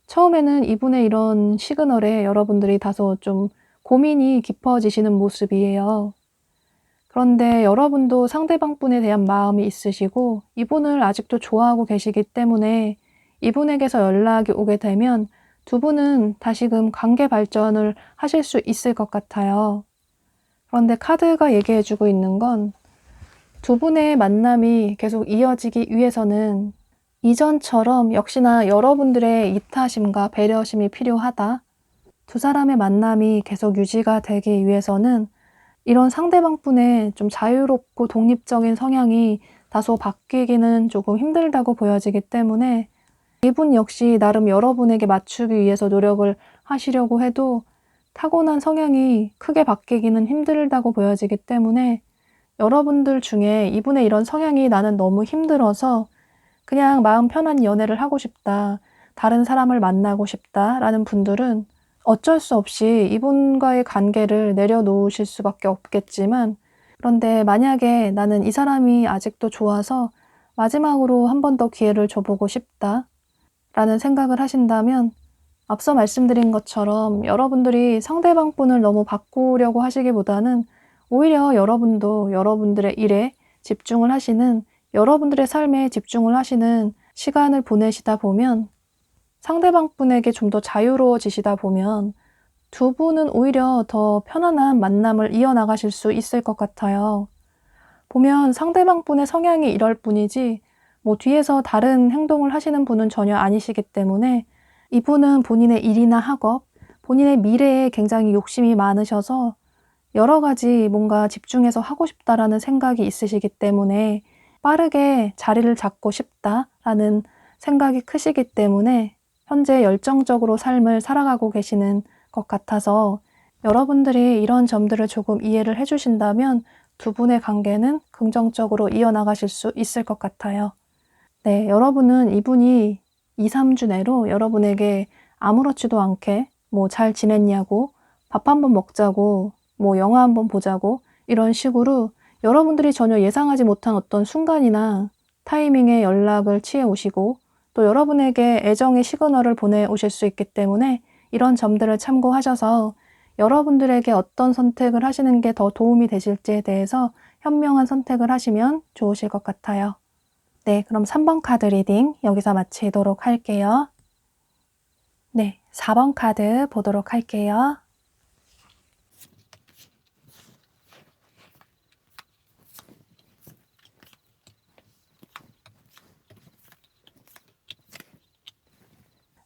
처음에는 이분의 이런 시그널에 여러분들이 다소 좀 고민이 깊어지시는 모습이에요. 그런데 여러분도 상대방 분에 대한 마음이 있으시고 이분을 아직도 좋아하고 계시기 때문에 이분에게서 연락이 오게 되면 두 분은 다시금 관계 발전을 하실 수 있을 것 같아요. 그런데 카드가 얘기해주고 있는 건 두 분의 만남이 계속 이어지기 위해서는 이전처럼 역시나 여러분들의 이타심과 배려심이 필요하다. 두 사람의 만남이 계속 유지가 되기 위해서는 이런 상대방 분의 좀 자유롭고 독립적인 성향이 다소 바뀌기는 조금 힘들다고 보여지기 때문에 이분 역시 나름 여러분에게 맞추기 위해서 노력을 하시려고 해도 타고난 성향이 크게 바뀌기는 힘들다고 보여지기 때문에 여러분들 중에 이분의 이런 성향이 나는 너무 힘들어서 그냥 마음 편한 연애를 하고 싶다, 다른 사람을 만나고 싶다라는 분들은 어쩔 수 없이 이분과의 관계를 내려놓으실 수밖에 없겠지만, 그런데 만약에 나는 이 사람이 아직도 좋아서 마지막으로 한 번 더 기회를 줘보고 싶다라는 생각을 하신다면 앞서 말씀드린 것처럼 여러분들이 상대방 분을 너무 바꾸려고 하시기보다는 오히려 여러분도 여러분들의 일에 집중을 하시는, 여러분들의 삶에 집중을 하시는 시간을 보내시다 보면 상대방 분에게 좀 더 자유로워지시다 보면 두 분은 오히려 더 편안한 만남을 이어나가실 수 있을 것 같아요. 보면 상대방 분의 성향이 이럴 뿐이지 뭐 뒤에서 다른 행동을 하시는 분은 전혀 아니시기 때문에 이분은 본인의 일이나 학업, 본인의 미래에 굉장히 욕심이 많으셔서 여러 가지 뭔가 집중해서 하고 싶다라는 생각이 있으시기 때문에 빠르게 자리를 잡고 싶다라는 생각이 크시기 때문에 현재 열정적으로 삶을 살아가고 계시는 것 같아서 여러분들이 이런 점들을 조금 이해를 해주신다면 두 분의 관계는 긍정적으로 이어나가실 수 있을 것 같아요. 네, 여러분은 이분이 2, 3주 내로 여러분에게 아무렇지도 않게 뭐 잘 지냈냐고, 밥 한번 먹자고, 뭐 영화 한번 보자고 이런 식으로 여러분들이 전혀 예상하지 못한 어떤 순간이나 타이밍에 연락을 취해 오시고 또 여러분에게 애정의 시그널을 보내 오실 수 있기 때문에 이런 점들을 참고하셔서 여러분들에게 어떤 선택을 하시는 게 더 도움이 되실지에 대해서 현명한 선택을 하시면 좋으실 것 같아요. 네, 그럼 3번 카드 리딩 여기서 마치도록 할게요. 네, 4번 카드 보도록 할게요.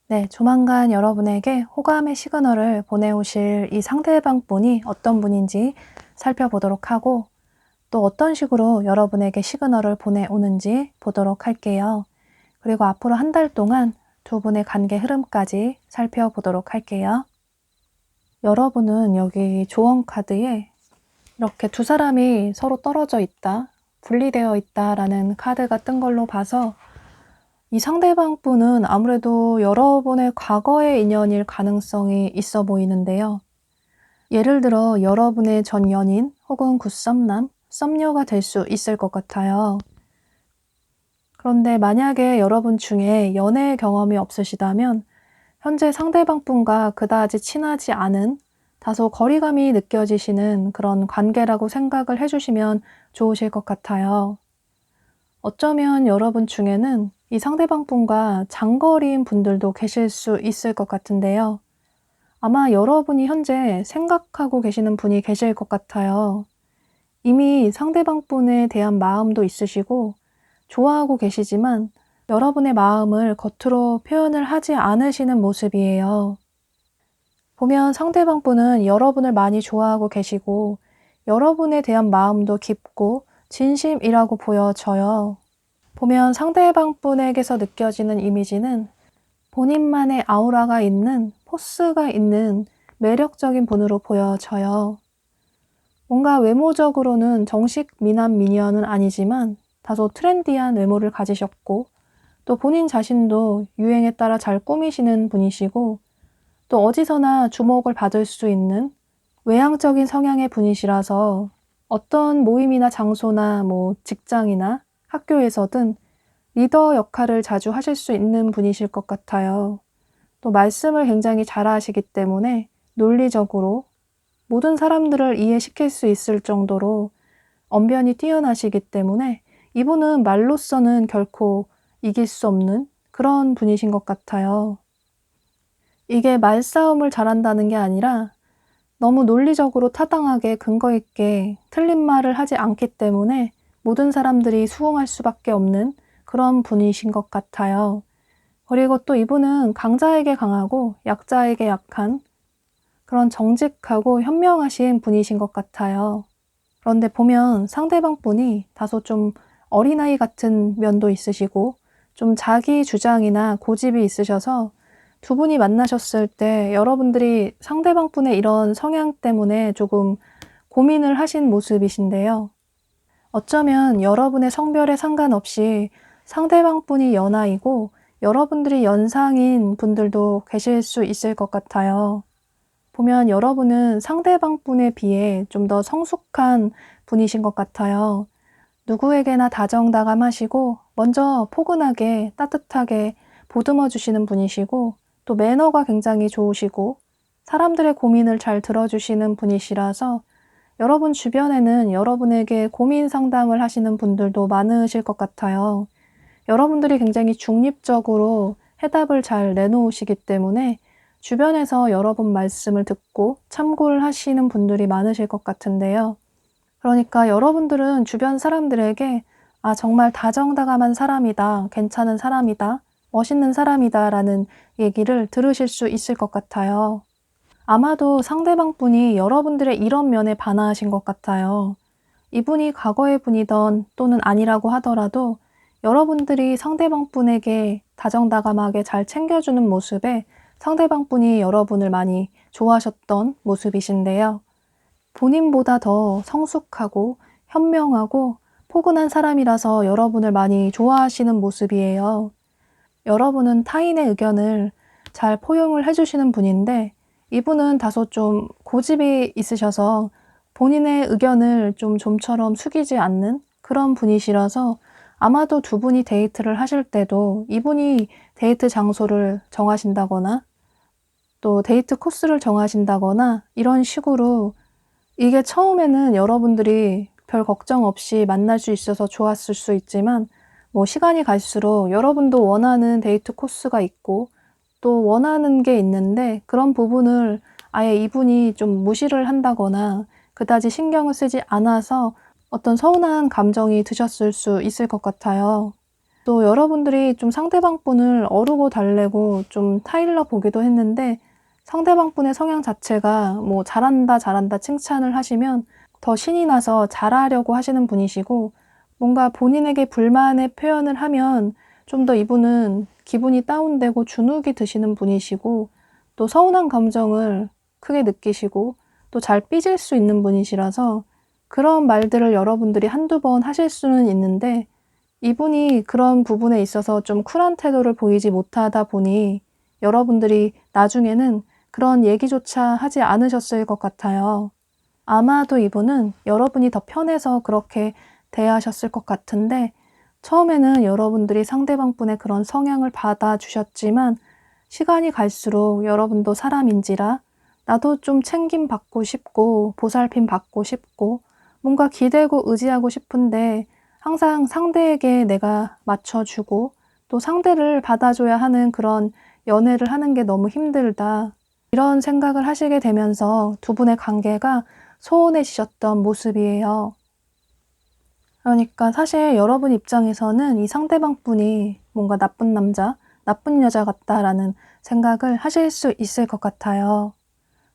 네, 조만간 여러분에게 호감의 시그널을 보내오실 이 상대방 분이 어떤 분인지 살펴보도록 하고 또 어떤 식으로 여러분에게 시그널을 보내오는지 보도록 할게요. 그리고 앞으로 한 달 동안 두 분의 관계 흐름까지 살펴보도록 할게요. 여러분은 여기 조언 카드에 이렇게 두 사람이 서로 떨어져 있다, 분리되어 있다라는 카드가 뜬 걸로 봐서 이 상대방 분은 아무래도 여러분의 과거의 인연일 가능성이 있어 보이는데요. 예를 들어 여러분의 전 연인 혹은 굿썸남, 썸녀가 될 수 있을 것 같아요. 그런데 만약에 여러분 중에 연애 경험이 없으시다면 현재 상대방 분과 그다지 친하지 않은 다소 거리감이 느껴지시는 그런 관계라고 생각을 해주시면 좋으실 것 같아요. 어쩌면 여러분 중에는 이 상대방 분과 장거리인 분들도 계실 수 있을 것 같은데요. 아마 여러분이 현재 생각하고 계시는 분이 계실 것 같아요. 이미 상대방 분에 대한 마음도 있으시고 좋아하고 계시지만 여러분의 마음을 겉으로 표현을 하지 않으시는 모습이에요. 보면 상대방 분은 여러분을 많이 좋아하고 계시고 여러분에 대한 마음도 깊고 진심이라고 보여져요. 보면 상대방 분에게서 느껴지는 이미지는 본인만의 아우라가 있는, 포스가 있는 매력적인 분으로 보여져요. 뭔가 외모적으로는 정식 미남 미녀는 아니지만 다소 트렌디한 외모를 가지셨고 또 본인 자신도 유행에 따라 잘 꾸미시는 분이시고 또 어디서나 주목을 받을 수 있는 외향적인 성향의 분이시라서 어떤 모임이나 장소나 직장이나 학교에서든 리더 역할을 자주 하실 수 있는 분이실 것 같아요. 또 말씀을 굉장히 잘하시기 때문에 논리적으로 모든 사람들을 이해시킬 수 있을 정도로 언변이 뛰어나시기 때문에 이분은 말로서는 결코 이길 수 없는 그런 분이신 것 같아요. 이게 말싸움을 잘한다는 게 아니라 너무 논리적으로 타당하게 근거 있게 틀린 말을 하지 않기 때문에 모든 사람들이 수긍할 수밖에 없는 그런 분이신 것 같아요. 그리고 또 이분은 강자에게 강하고 약자에게 약한 그런 정직하고 현명하신 분이신 것 같아요. 그런데 보면 상대방 분이 다소 좀 어린아이 같은 면도 있으시고 좀 자기 주장이나 고집이 있으셔서 두 분이 만나셨을 때 여러분들이 상대방 분의 이런 성향 때문에 조금 고민을 하신 모습이신데요. 어쩌면 여러분의 성별에 상관없이 상대방 분이 연하이고 여러분들이 연상인 분들도 계실 수 있을 것 같아요. 보면 여러분은 상대방 분에 비해 좀 더 성숙한 분이신 것 같아요. 누구에게나 다정다감하시고 먼저 포근하게 따뜻하게 보듬어 주시는 분이시고 또 매너가 굉장히 좋으시고 사람들의 고민을 잘 들어주시는 분이시라서 여러분 주변에는 여러분에게 고민 상담을 하시는 분들도 많으실 것 같아요. 여러분들이 굉장히 중립적으로 해답을 잘 내놓으시기 때문에 주변에서 여러분 말씀을 듣고 참고를 하시는 분들이 많으실 것 같은데요. 그러니까 여러분들은 주변 사람들에게 아, 정말 다정다감한 사람이다, 괜찮은 사람이다, 멋있는 사람이다 라는 얘기를 들으실 수 있을 것 같아요. 아마도 상대방 분이 여러분들의 이런 면에 반하신 것 같아요. 이분이 과거의 분이던 또는 아니라고 하더라도 여러분들이 상대방 분에게 다정다감하게 잘 챙겨주는 모습에 상대방 분이 여러분을 많이 좋아하셨던 모습이신데요. 본인보다 더 성숙하고 현명하고 포근한 사람이라서 여러분을 많이 좋아하시는 모습이에요. 여러분은 타인의 의견을 잘 포용을 해주시는 분인데 이분은 다소 좀 고집이 있으셔서 본인의 의견을 좀처럼 숙이지 않는 그런 분이시라서 아마도 두 분이 데이트를 하실 때도 이분이 데이트 장소를 정하신다거나 또 데이트 코스를 정하신다거나 이런 식으로 이게 처음에는 여러분들이 별 걱정 없이 만날 수 있어서 좋았을 수 있지만 시간이 갈수록 여러분도 원하는 데이트 코스가 있고 또 원하는 게 있는데 그런 부분을 아예 이분이 좀 무시를 한다거나 그다지 신경을 쓰지 않아서 어떤 서운한 감정이 드셨을 수 있을 것 같아요. 또 여러분들이 좀 상대방 분을 어루고 달래고 좀 타일러 보기도 했는데 상대방 분의 성향 자체가 잘한다 잘한다 칭찬을 하시면 더 신이 나서 잘하려고 하시는 분이시고 뭔가 본인에게 불만의 표현을 하면 좀 더 이분은 기분이 다운되고 주눅이 드시는 분이시고 또 서운한 감정을 크게 느끼시고 또 잘 삐질 수 있는 분이시라서 그런 말들을 여러분들이 한두 번 하실 수는 있는데 이분이 그런 부분에 있어서 좀 쿨한 태도를 보이지 못하다 보니 여러분들이 나중에는 그런 얘기조차 하지 않으셨을 것 같아요. 아마도 이분은 여러분이 더 편해서 그렇게 대하셨을 것 같은데 처음에는 여러분들이 상대방 분의 그런 성향을 받아주셨지만 시간이 갈수록 여러분도 사람인지라 나도 좀 챙김 받고 싶고 보살핌 받고 싶고 뭔가 기대고 의지하고 싶은데 항상 상대에게 내가 맞춰주고 또 상대를 받아줘야 하는 그런 연애를 하는 게 너무 힘들다. 이런 생각을 하시게 되면서 두 분의 관계가 소원해지셨던 모습이에요. 그러니까 사실 여러분 입장에서는 이 상대방 분이 뭔가 나쁜 남자, 나쁜 여자 같다라는 생각을 하실 수 있을 것 같아요.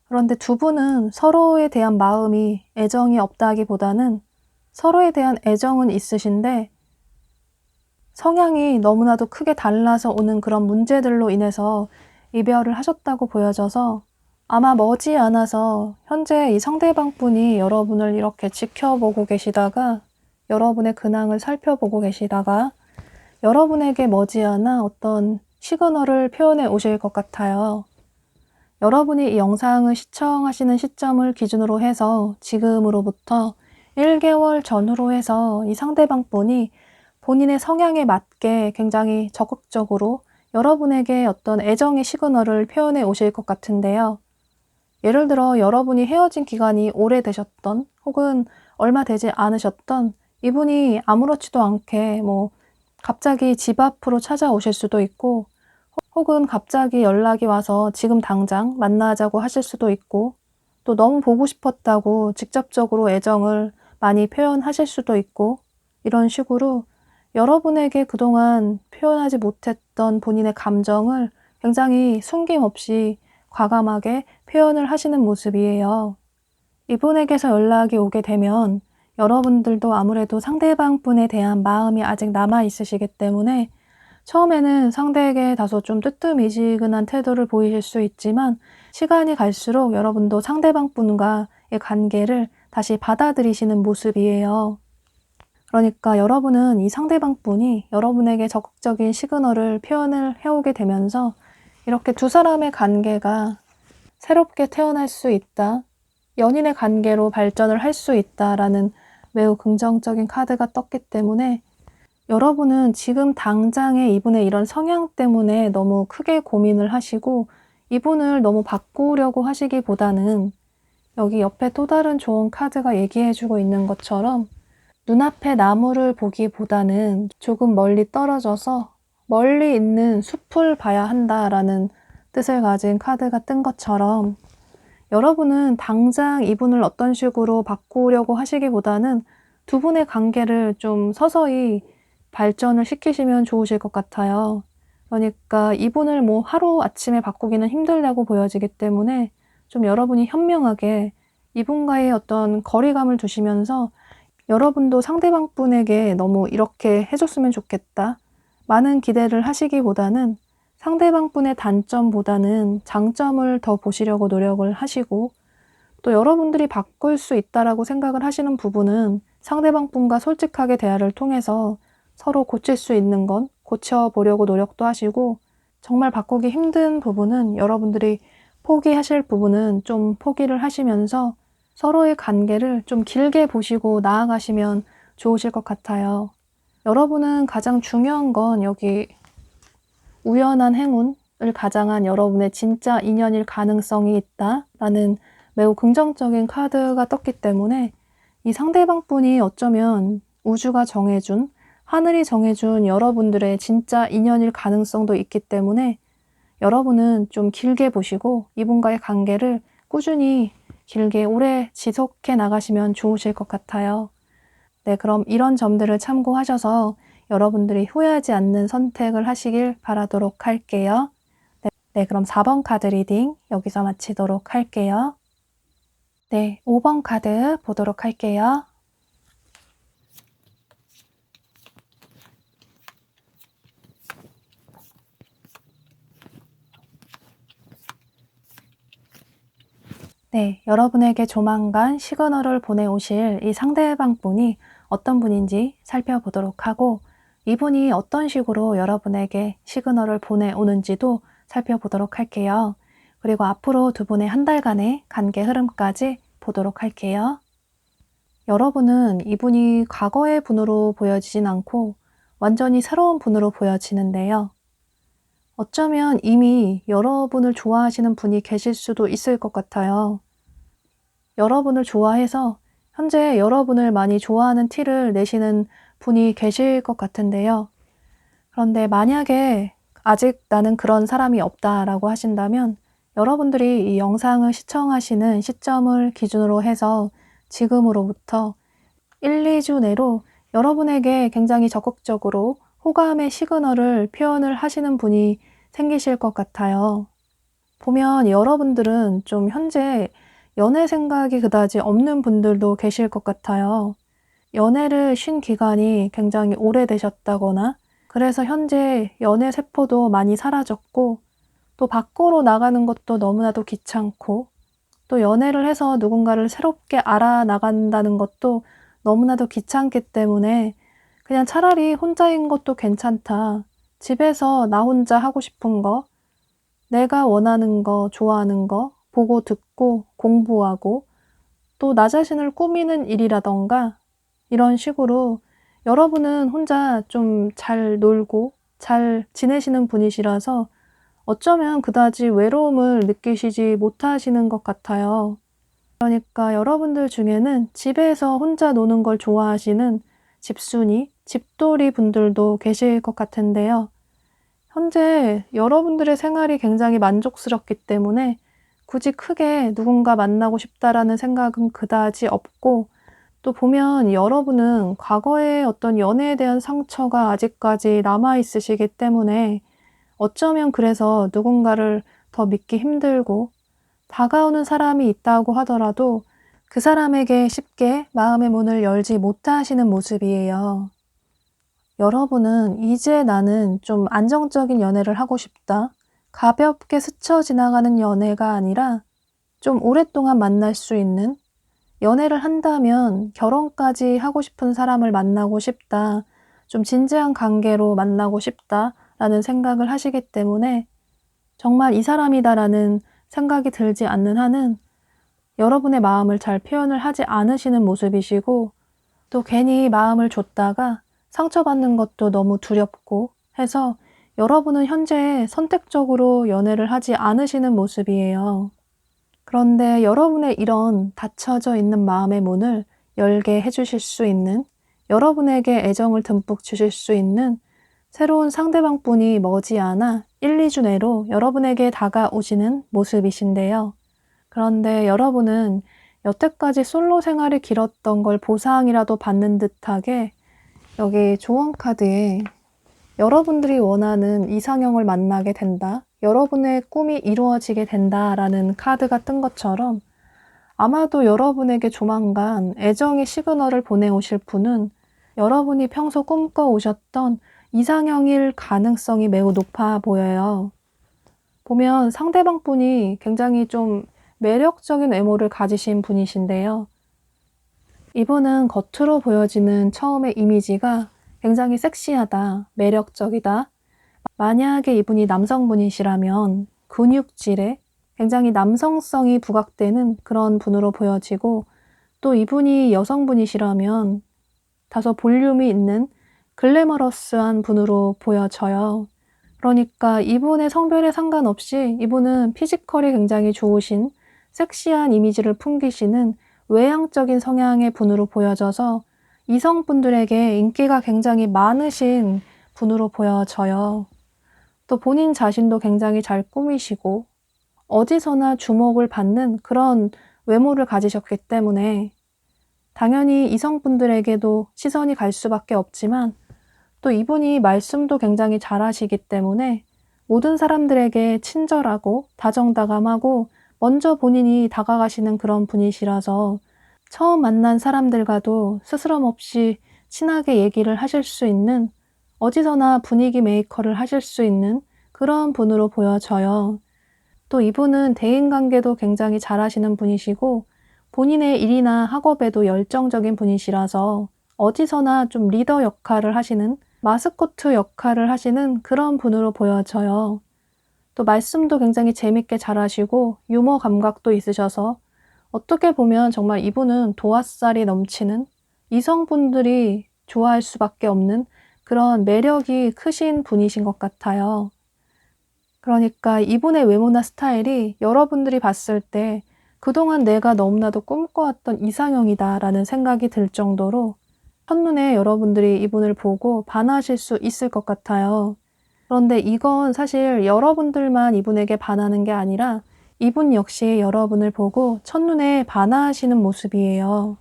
그런데 두 분은 서로에 대한 마음이 애정이 없다기보다는 서로에 대한 애정은 있으신데 성향이 너무나도 크게 달라서 오는 그런 문제들로 인해서 이별을 하셨다고 보여져서 아마 머지않아서 현재 이 상대방 분이 여러분을 이렇게 지켜보고 계시다가 여러분의 근황을 살펴보고 계시다가 여러분에게 머지않아 어떤 시그널을 표현해 오실 것 같아요. 여러분이 이 영상을 시청하시는 시점을 기준으로 해서 지금으로부터 1개월 전후로 해서 이 상대방 분이 본인의 성향에 맞게 굉장히 적극적으로 여러분에게 어떤 애정의 시그널을 표현해 오실 것 같은데요. 예를 들어 여러분이 헤어진 기간이 오래되셨던 혹은 얼마 되지 않으셨던 이분이 아무렇지도 않게 갑자기 집 앞으로 찾아오실 수도 있고 혹은 갑자기 연락이 와서 지금 당장 만나자고 하실 수도 있고 또 너무 보고 싶었다고 직접적으로 애정을 많이 표현하실 수도 있고 이런 식으로 여러분에게 그동안 표현하지 못했던 본인의 감정을 굉장히 숨김없이 과감하게 표현을 하시는 모습이에요. 이분에게서 연락이 오게 되면 여러분들도 아무래도 상대방 분에 대한 마음이 아직 남아 있으시기 때문에 처음에는 상대에게 다소 좀 뜨뜻미지근한 태도를 보이실 수 있지만 시간이 갈수록 여러분도 상대방 분과의 관계를 다시 받아들이시는 모습이에요. 그러니까 여러분은 이 상대방 분이 여러분에게 적극적인 시그널을 표현을 해오게 되면서 이렇게 두 사람의 관계가 새롭게 태어날 수 있다. 연인의 관계로 발전을 할 수 있다라는 매우 긍정적인 카드가 떴기 때문에 여러분은 지금 당장의 이분의 이런 성향 때문에 너무 크게 고민을 하시고 이분을 너무 바꾸려고 하시기보다는 여기 옆에 또 다른 좋은 카드가 얘기해주고 있는 것처럼 눈앞의 나무를 보기보다는 조금 멀리 떨어져서 멀리 있는 숲을 봐야 한다라는 뜻을 가진 카드가 뜬 것처럼 여러분은 당장 이분을 어떤 식으로 바꾸려고 하시기보다는 두 분의 관계를 좀 서서히 발전을 시키시면 좋으실 것 같아요. 그러니까 이분을 하루아침에 바꾸기는 힘들다고 보여지기 때문에 좀 여러분이 현명하게 이분과의 어떤 거리감을 두시면서 여러분도 상대방 분에게 너무 이렇게 해줬으면 좋겠다. 많은 기대를 하시기보다는 상대방 분의 단점보다는 장점을 더 보시려고 노력을 하시고 또 여러분들이 바꿀 수 있다라고 생각을 하시는 부분은 상대방 분과 솔직하게 대화를 통해서 서로 고칠 수 있는 건 고쳐보려고 노력도 하시고 정말 바꾸기 힘든 부분은 여러분들이 포기하실 부분은 좀 포기를 하시면서 서로의 관계를 좀 길게 보시고 나아가시면 좋으실 것 같아요. 여러분은 가장 중요한 건 여기 우연한 행운을 가장한 여러분의 진짜 인연일 가능성이 있다라는 매우 긍정적인 카드가 떴기 때문에 이 상대방 분이 어쩌면 우주가 정해준, 하늘이 정해준 여러분들의 진짜 인연일 가능성도 있기 때문에 여러분은 좀 길게 보시고 이분과의 관계를 꾸준히 길게 오래 지속해 나가시면 좋으실 것 같아요. 네, 그럼 이런 점들을 참고하셔서 여러분들이 후회하지 않는 선택을 하시길 바라도록 할게요. 네, 그럼 4번 카드 리딩 여기서 마치도록 할게요. 네, 5번 카드 보도록 할게요. 네, 여러분에게 조만간 시그널을 보내오실 이 상대방 분이 어떤 분인지 살펴보도록 하고, 이분이 어떤 식으로 여러분에게 시그널을 보내오는지도 살펴보도록 할게요. 그리고 앞으로 두 분의 한 달간의 관계 흐름까지 보도록 할게요. 여러분은 이분이 과거의 분으로 보여지진 않고 완전히 새로운 분으로 보여지는데요. 어쩌면 이미 여러분을 좋아하시는 분이 계실 수도 있을 것 같아요. 여러분을 좋아해서 현재 여러분을 많이 좋아하는 티를 내시는 분이 계실 것 같은데요. 그런데 만약에 아직 나는 그런 사람이 없다라고 하신다면 여러분들이 이 영상을 시청하시는 시점을 기준으로 해서 지금으로부터 1, 2주 내로 여러분에게 굉장히 적극적으로 호감의 시그널을 표현을 하시는 분이 생기실 것 같아요. 보면 여러분들은 좀 현재 연애 생각이 그다지 없는 분들도 계실 것 같아요. 연애를 쉰 기간이 굉장히 오래되셨다거나 그래서 현재 연애 세포도 많이 사라졌고 또 밖으로 나가는 것도 너무나도 귀찮고 또 연애를 해서 누군가를 새롭게 알아나간다는 것도 너무나도 귀찮기 때문에 그냥 차라리 혼자인 것도 괜찮다. 집에서 나 혼자 하고 싶은 거, 내가 원하는 거, 좋아하는 거, 보고 듣고 공부하고 또 나 자신을 꾸미는 일이라던가 이런 식으로 여러분은 혼자 좀 잘 놀고 잘 지내시는 분이시라서 어쩌면 그다지 외로움을 느끼시지 못하시는 것 같아요. 그러니까 여러분들 중에는 집에서 혼자 노는 걸 좋아하시는 집순이, 집돌이 분들도 계실 것 같은데요. 현재 여러분들의 생활이 굉장히 만족스럽기 때문에 굳이 크게 누군가 만나고 싶다라는 생각은 그다지 없고 또 보면 여러분은 과거의 어떤 연애에 대한 상처가 아직까지 남아있으시기 때문에 어쩌면 그래서 누군가를 더 믿기 힘들고 다가오는 사람이 있다고 하더라도 그 사람에게 쉽게 마음의 문을 열지 못하시는 모습이에요. 여러분은 이제 나는 좀 안정적인 연애를 하고 싶다. 가볍게 스쳐 지나가는 연애가 아니라 좀 오랫동안 만날 수 있는 연애를 한다면 결혼까지 하고 싶은 사람을 만나고 싶다. 좀 진지한 관계로 만나고 싶다라는 생각을 하시기 때문에 정말 이 사람이다라는 생각이 들지 않는 한은 여러분의 마음을 잘 표현을 하지 않으시는 모습이시고 또 괜히 마음을 줬다가 상처받는 것도 너무 두렵고 해서 여러분은 현재 선택적으로 연애를 하지 않으시는 모습이에요. 그런데 여러분의 이런 닫혀져 있는 마음의 문을 열게 해주실 수 있는 여러분에게 애정을 듬뿍 주실 수 있는 새로운 상대방분이 머지않아 1, 2주 내로 여러분에게 다가오시는 모습이신데요. 그런데 여러분은 여태까지 솔로 생활이 길었던 걸 보상이라도 받는 듯하게 여기 조언 카드에 여러분들이 원하는 이상형을 만나게 된다. 여러분의 꿈이 이루어지게 된다라는 카드가 뜬 것처럼 아마도 여러분에게 조만간 애정의 시그널을 보내오실 분은 여러분이 평소 꿈꿔오셨던 이상형일 가능성이 매우 높아 보여요. 보면 상대방 분이 굉장히 좀 매력적인 외모를 가지신 분이신데요. 이분은 겉으로 보여지는 처음의 이미지가 굉장히 섹시하다, 매력적이다. 만약에 이분이 남성분이시라면 근육질에 굉장히 남성성이 부각되는 그런 분으로 보여지고 또 이분이 여성분이시라면 다소 볼륨이 있는 글래머러스한 분으로 보여져요. 그러니까 이분의 성별에 상관없이 이분은 피지컬이 굉장히 좋으신 섹시한 이미지를 풍기시는 외향적인 성향의 분으로 보여져서 이성분들에게 인기가 굉장히 많으신 분으로 보여져요. 또 본인 자신도 굉장히 잘 꾸미시고 어디서나 주목을 받는 그런 외모를 가지셨기 때문에 당연히 이성분들에게도 시선이 갈 수밖에 없지만 또 이분이 말씀도 굉장히 잘하시기 때문에 모든 사람들에게 친절하고 다정다감하고 먼저 본인이 다가가시는 그런 분이시라서 처음 만난 사람들과도 스스럼 없이 친하게 얘기를 하실 수 있는 어디서나 분위기 메이커를 하실 수 있는 그런 분으로 보여져요. 또 이분은 대인관계도 굉장히 잘하시는 분이시고 본인의 일이나 학업에도 열정적인 분이시라서 어디서나 좀 리더 역할을 하시는, 마스코트 역할을 하시는 그런 분으로 보여져요. 또 말씀도 굉장히 재밌게 잘하시고 유머 감각도 있으셔서 어떻게 보면 정말 이분은 도화살이 넘치는, 이성분들이 좋아할 수밖에 없는 그런 매력이 크신 분이신 것 같아요. 그러니까 이분의 외모나 스타일이 여러분들이 봤을 때 그동안 내가 너무나도 꿈꿔왔던 이상형이다라는 생각이 들 정도로 첫눈에 여러분들이 이분을 보고 반하실 수 있을 것 같아요. 그런데 이건 사실 여러분들만 이분에게 반하는 게 아니라 이분 역시 여러분을 보고 첫눈에 반하시는 모습이에요.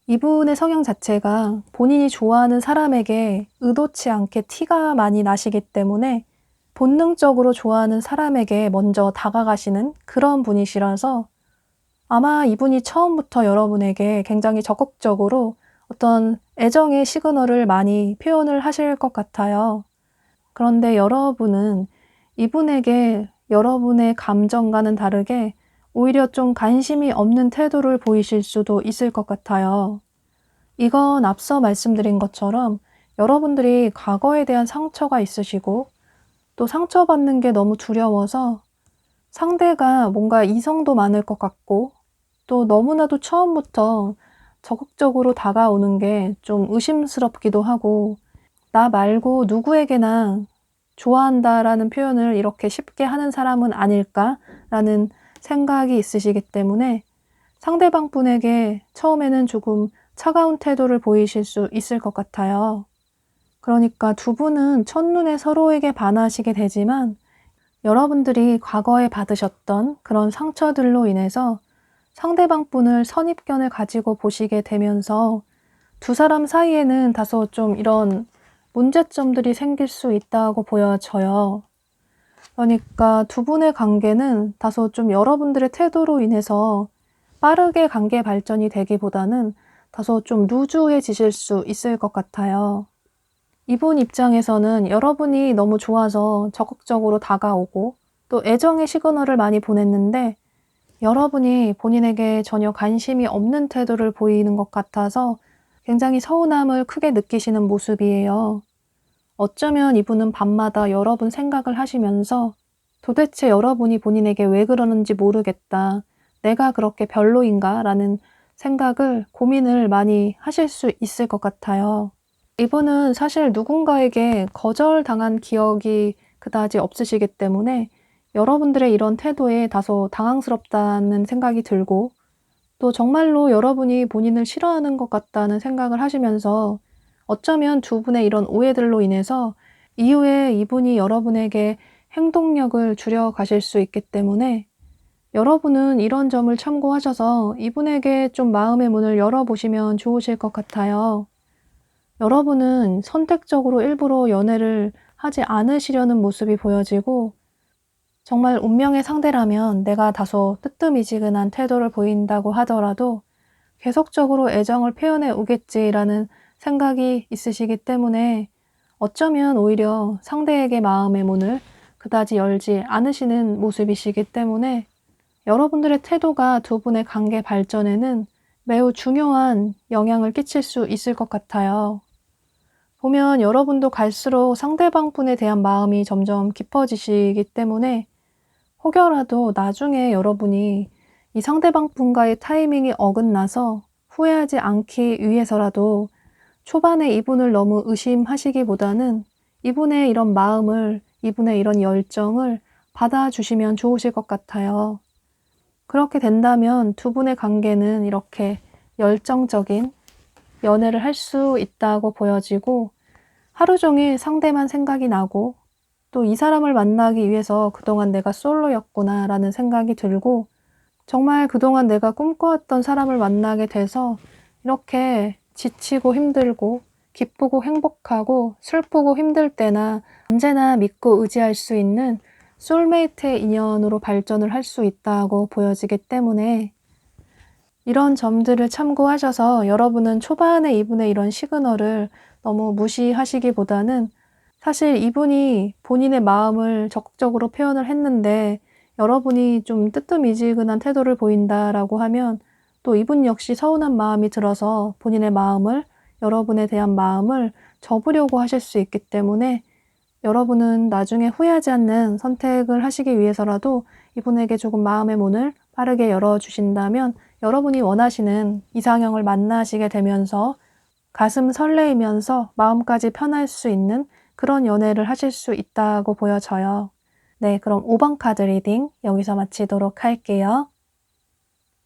이분의 성향 자체가 본인이 좋아하는 사람에게 의도치 않게 티가 많이 나시기 때문에 본능적으로 좋아하는 사람에게 먼저 다가가시는 그런 분이시라서 아마 이분이 처음부터 여러분에게 굉장히 적극적으로 어떤 애정의 시그널을 많이 표현을 하실 것 같아요. 그런데 여러분은 이분에게 여러분의 감정과는 다르게 오히려 좀 관심이 없는 태도를 보이실 수도 있을 것 같아요. 이건 앞서 말씀드린 것처럼 여러분들이 과거에 대한 상처가 있으시고 또 상처받는 게 너무 두려워서 상대가 뭔가 이성도 많을 것 같고 또 너무나도 처음부터 적극적으로 다가오는 게 좀 의심스럽기도 하고 나 말고 누구에게나 좋아한다라는 표현을 이렇게 쉽게 하는 사람은 아닐까라는 생각이 있으시기 때문에 상대방 분에게 처음에는 조금 차가운 태도를 보이실 수 있을 것 같아요. 그러니까 두 분은 첫눈에 서로에게 반하시게 되지만 여러분들이 과거에 받으셨던 그런 상처들로 인해서 상대방 분을 선입견을 가지고 보시게 되면서 두 사람 사이에는 다소 좀 이런 문제점들이 생길 수 있다고 보여져요. 그러니까 두 분의 관계는 다소 좀 여러분들의 태도로 인해서 빠르게 관계 발전이 되기보다는 다소 좀 루즈해지실 수 있을 것 같아요. 이분 입장에서는 여러분이 너무 좋아서 적극적으로 다가오고 또 애정의 시그널을 많이 보냈는데 여러분이 본인에게 전혀 관심이 없는 태도를 보이는 것 같아서 굉장히 서운함을 크게 느끼시는 모습이에요. 어쩌면 이분은 밤마다 여러분 생각을 하시면서 도대체 여러분이 본인에게 왜 그러는지 모르겠다. 내가 그렇게 별로인가? 라는 생각을, 고민을 많이 하실 수 있을 것 같아요. 이분은 사실 누군가에게 거절당한 기억이 그다지 없으시기 때문에 여러분들의 이런 태도에 다소 당황스럽다는 생각이 들고 또 정말로 여러분이 본인을 싫어하는 것 같다는 생각을 하시면서 어쩌면 두 분의 이런 오해들로 인해서 이후에 이분이 여러분에게 행동력을 줄여가실 수 있기 때문에 여러분은 이런 점을 참고하셔서 이분에게 좀 마음의 문을 열어보시면 좋으실 것 같아요. 여러분은 선택적으로 일부러 연애를 하지 않으시려는 모습이 보여지고 정말 운명의 상대라면 내가 다소 뜨뜻미지근한 태도를 보인다고 하더라도 계속적으로 애정을 표현해 오겠지라는 생각이 있으시기 때문에 어쩌면 오히려 상대에게 마음의 문을 그다지 열지 않으시는 모습이시기 때문에 여러분들의 태도가 두 분의 관계 발전에는 매우 중요한 영향을 끼칠 수 있을 것 같아요. 보면 여러분도 갈수록 상대방 분에 대한 마음이 점점 깊어지시기 때문에 혹여라도 나중에 여러분이 이 상대방 분과의 타이밍이 어긋나서 후회하지 않기 위해서라도 초반에 이분을 너무 의심하시기보다는 이분의 이런 마음을, 이분의 이런 열정을 받아주시면 좋으실 것 같아요. 그렇게 된다면 두 분의 관계는 이렇게 열정적인 연애를 할 수 있다고 보여지고 하루 종일 상대만 생각이 나고 또 이 사람을 만나기 위해서 그동안 내가 솔로였구나 라는 생각이 들고 정말 그동안 내가 꿈꿔왔던 사람을 만나게 돼서 이렇게 지치고 힘들고 기쁘고 행복하고 슬프고 힘들 때나 언제나 믿고 의지할 수 있는 소울메이트의 인연으로 발전을 할 수 있다고 보여지기 때문에 이런 점들을 참고하셔서 여러분은 초반에 이분의 이런 시그널을 너무 무시하시기보다는 사실 이분이 본인의 마음을 적극적으로 표현을 했는데 여러분이 좀 뜨뜻미지근한 태도를 보인다라고 하면 또 이분 역시 서운한 마음이 들어서 본인의 마음을, 여러분에 대한 마음을 접으려고 하실 수 있기 때문에 여러분은 나중에 후회하지 않는 선택을 하시기 위해서라도 이분에게 조금 마음의 문을 빠르게 열어주신다면 여러분이 원하시는 이상형을 만나시게 되면서 가슴 설레이면서 마음까지 편할 수 있는 그런 연애를 하실 수 있다고 보여져요. 네, 그럼 5번 카드 리딩 여기서 마치도록 할게요.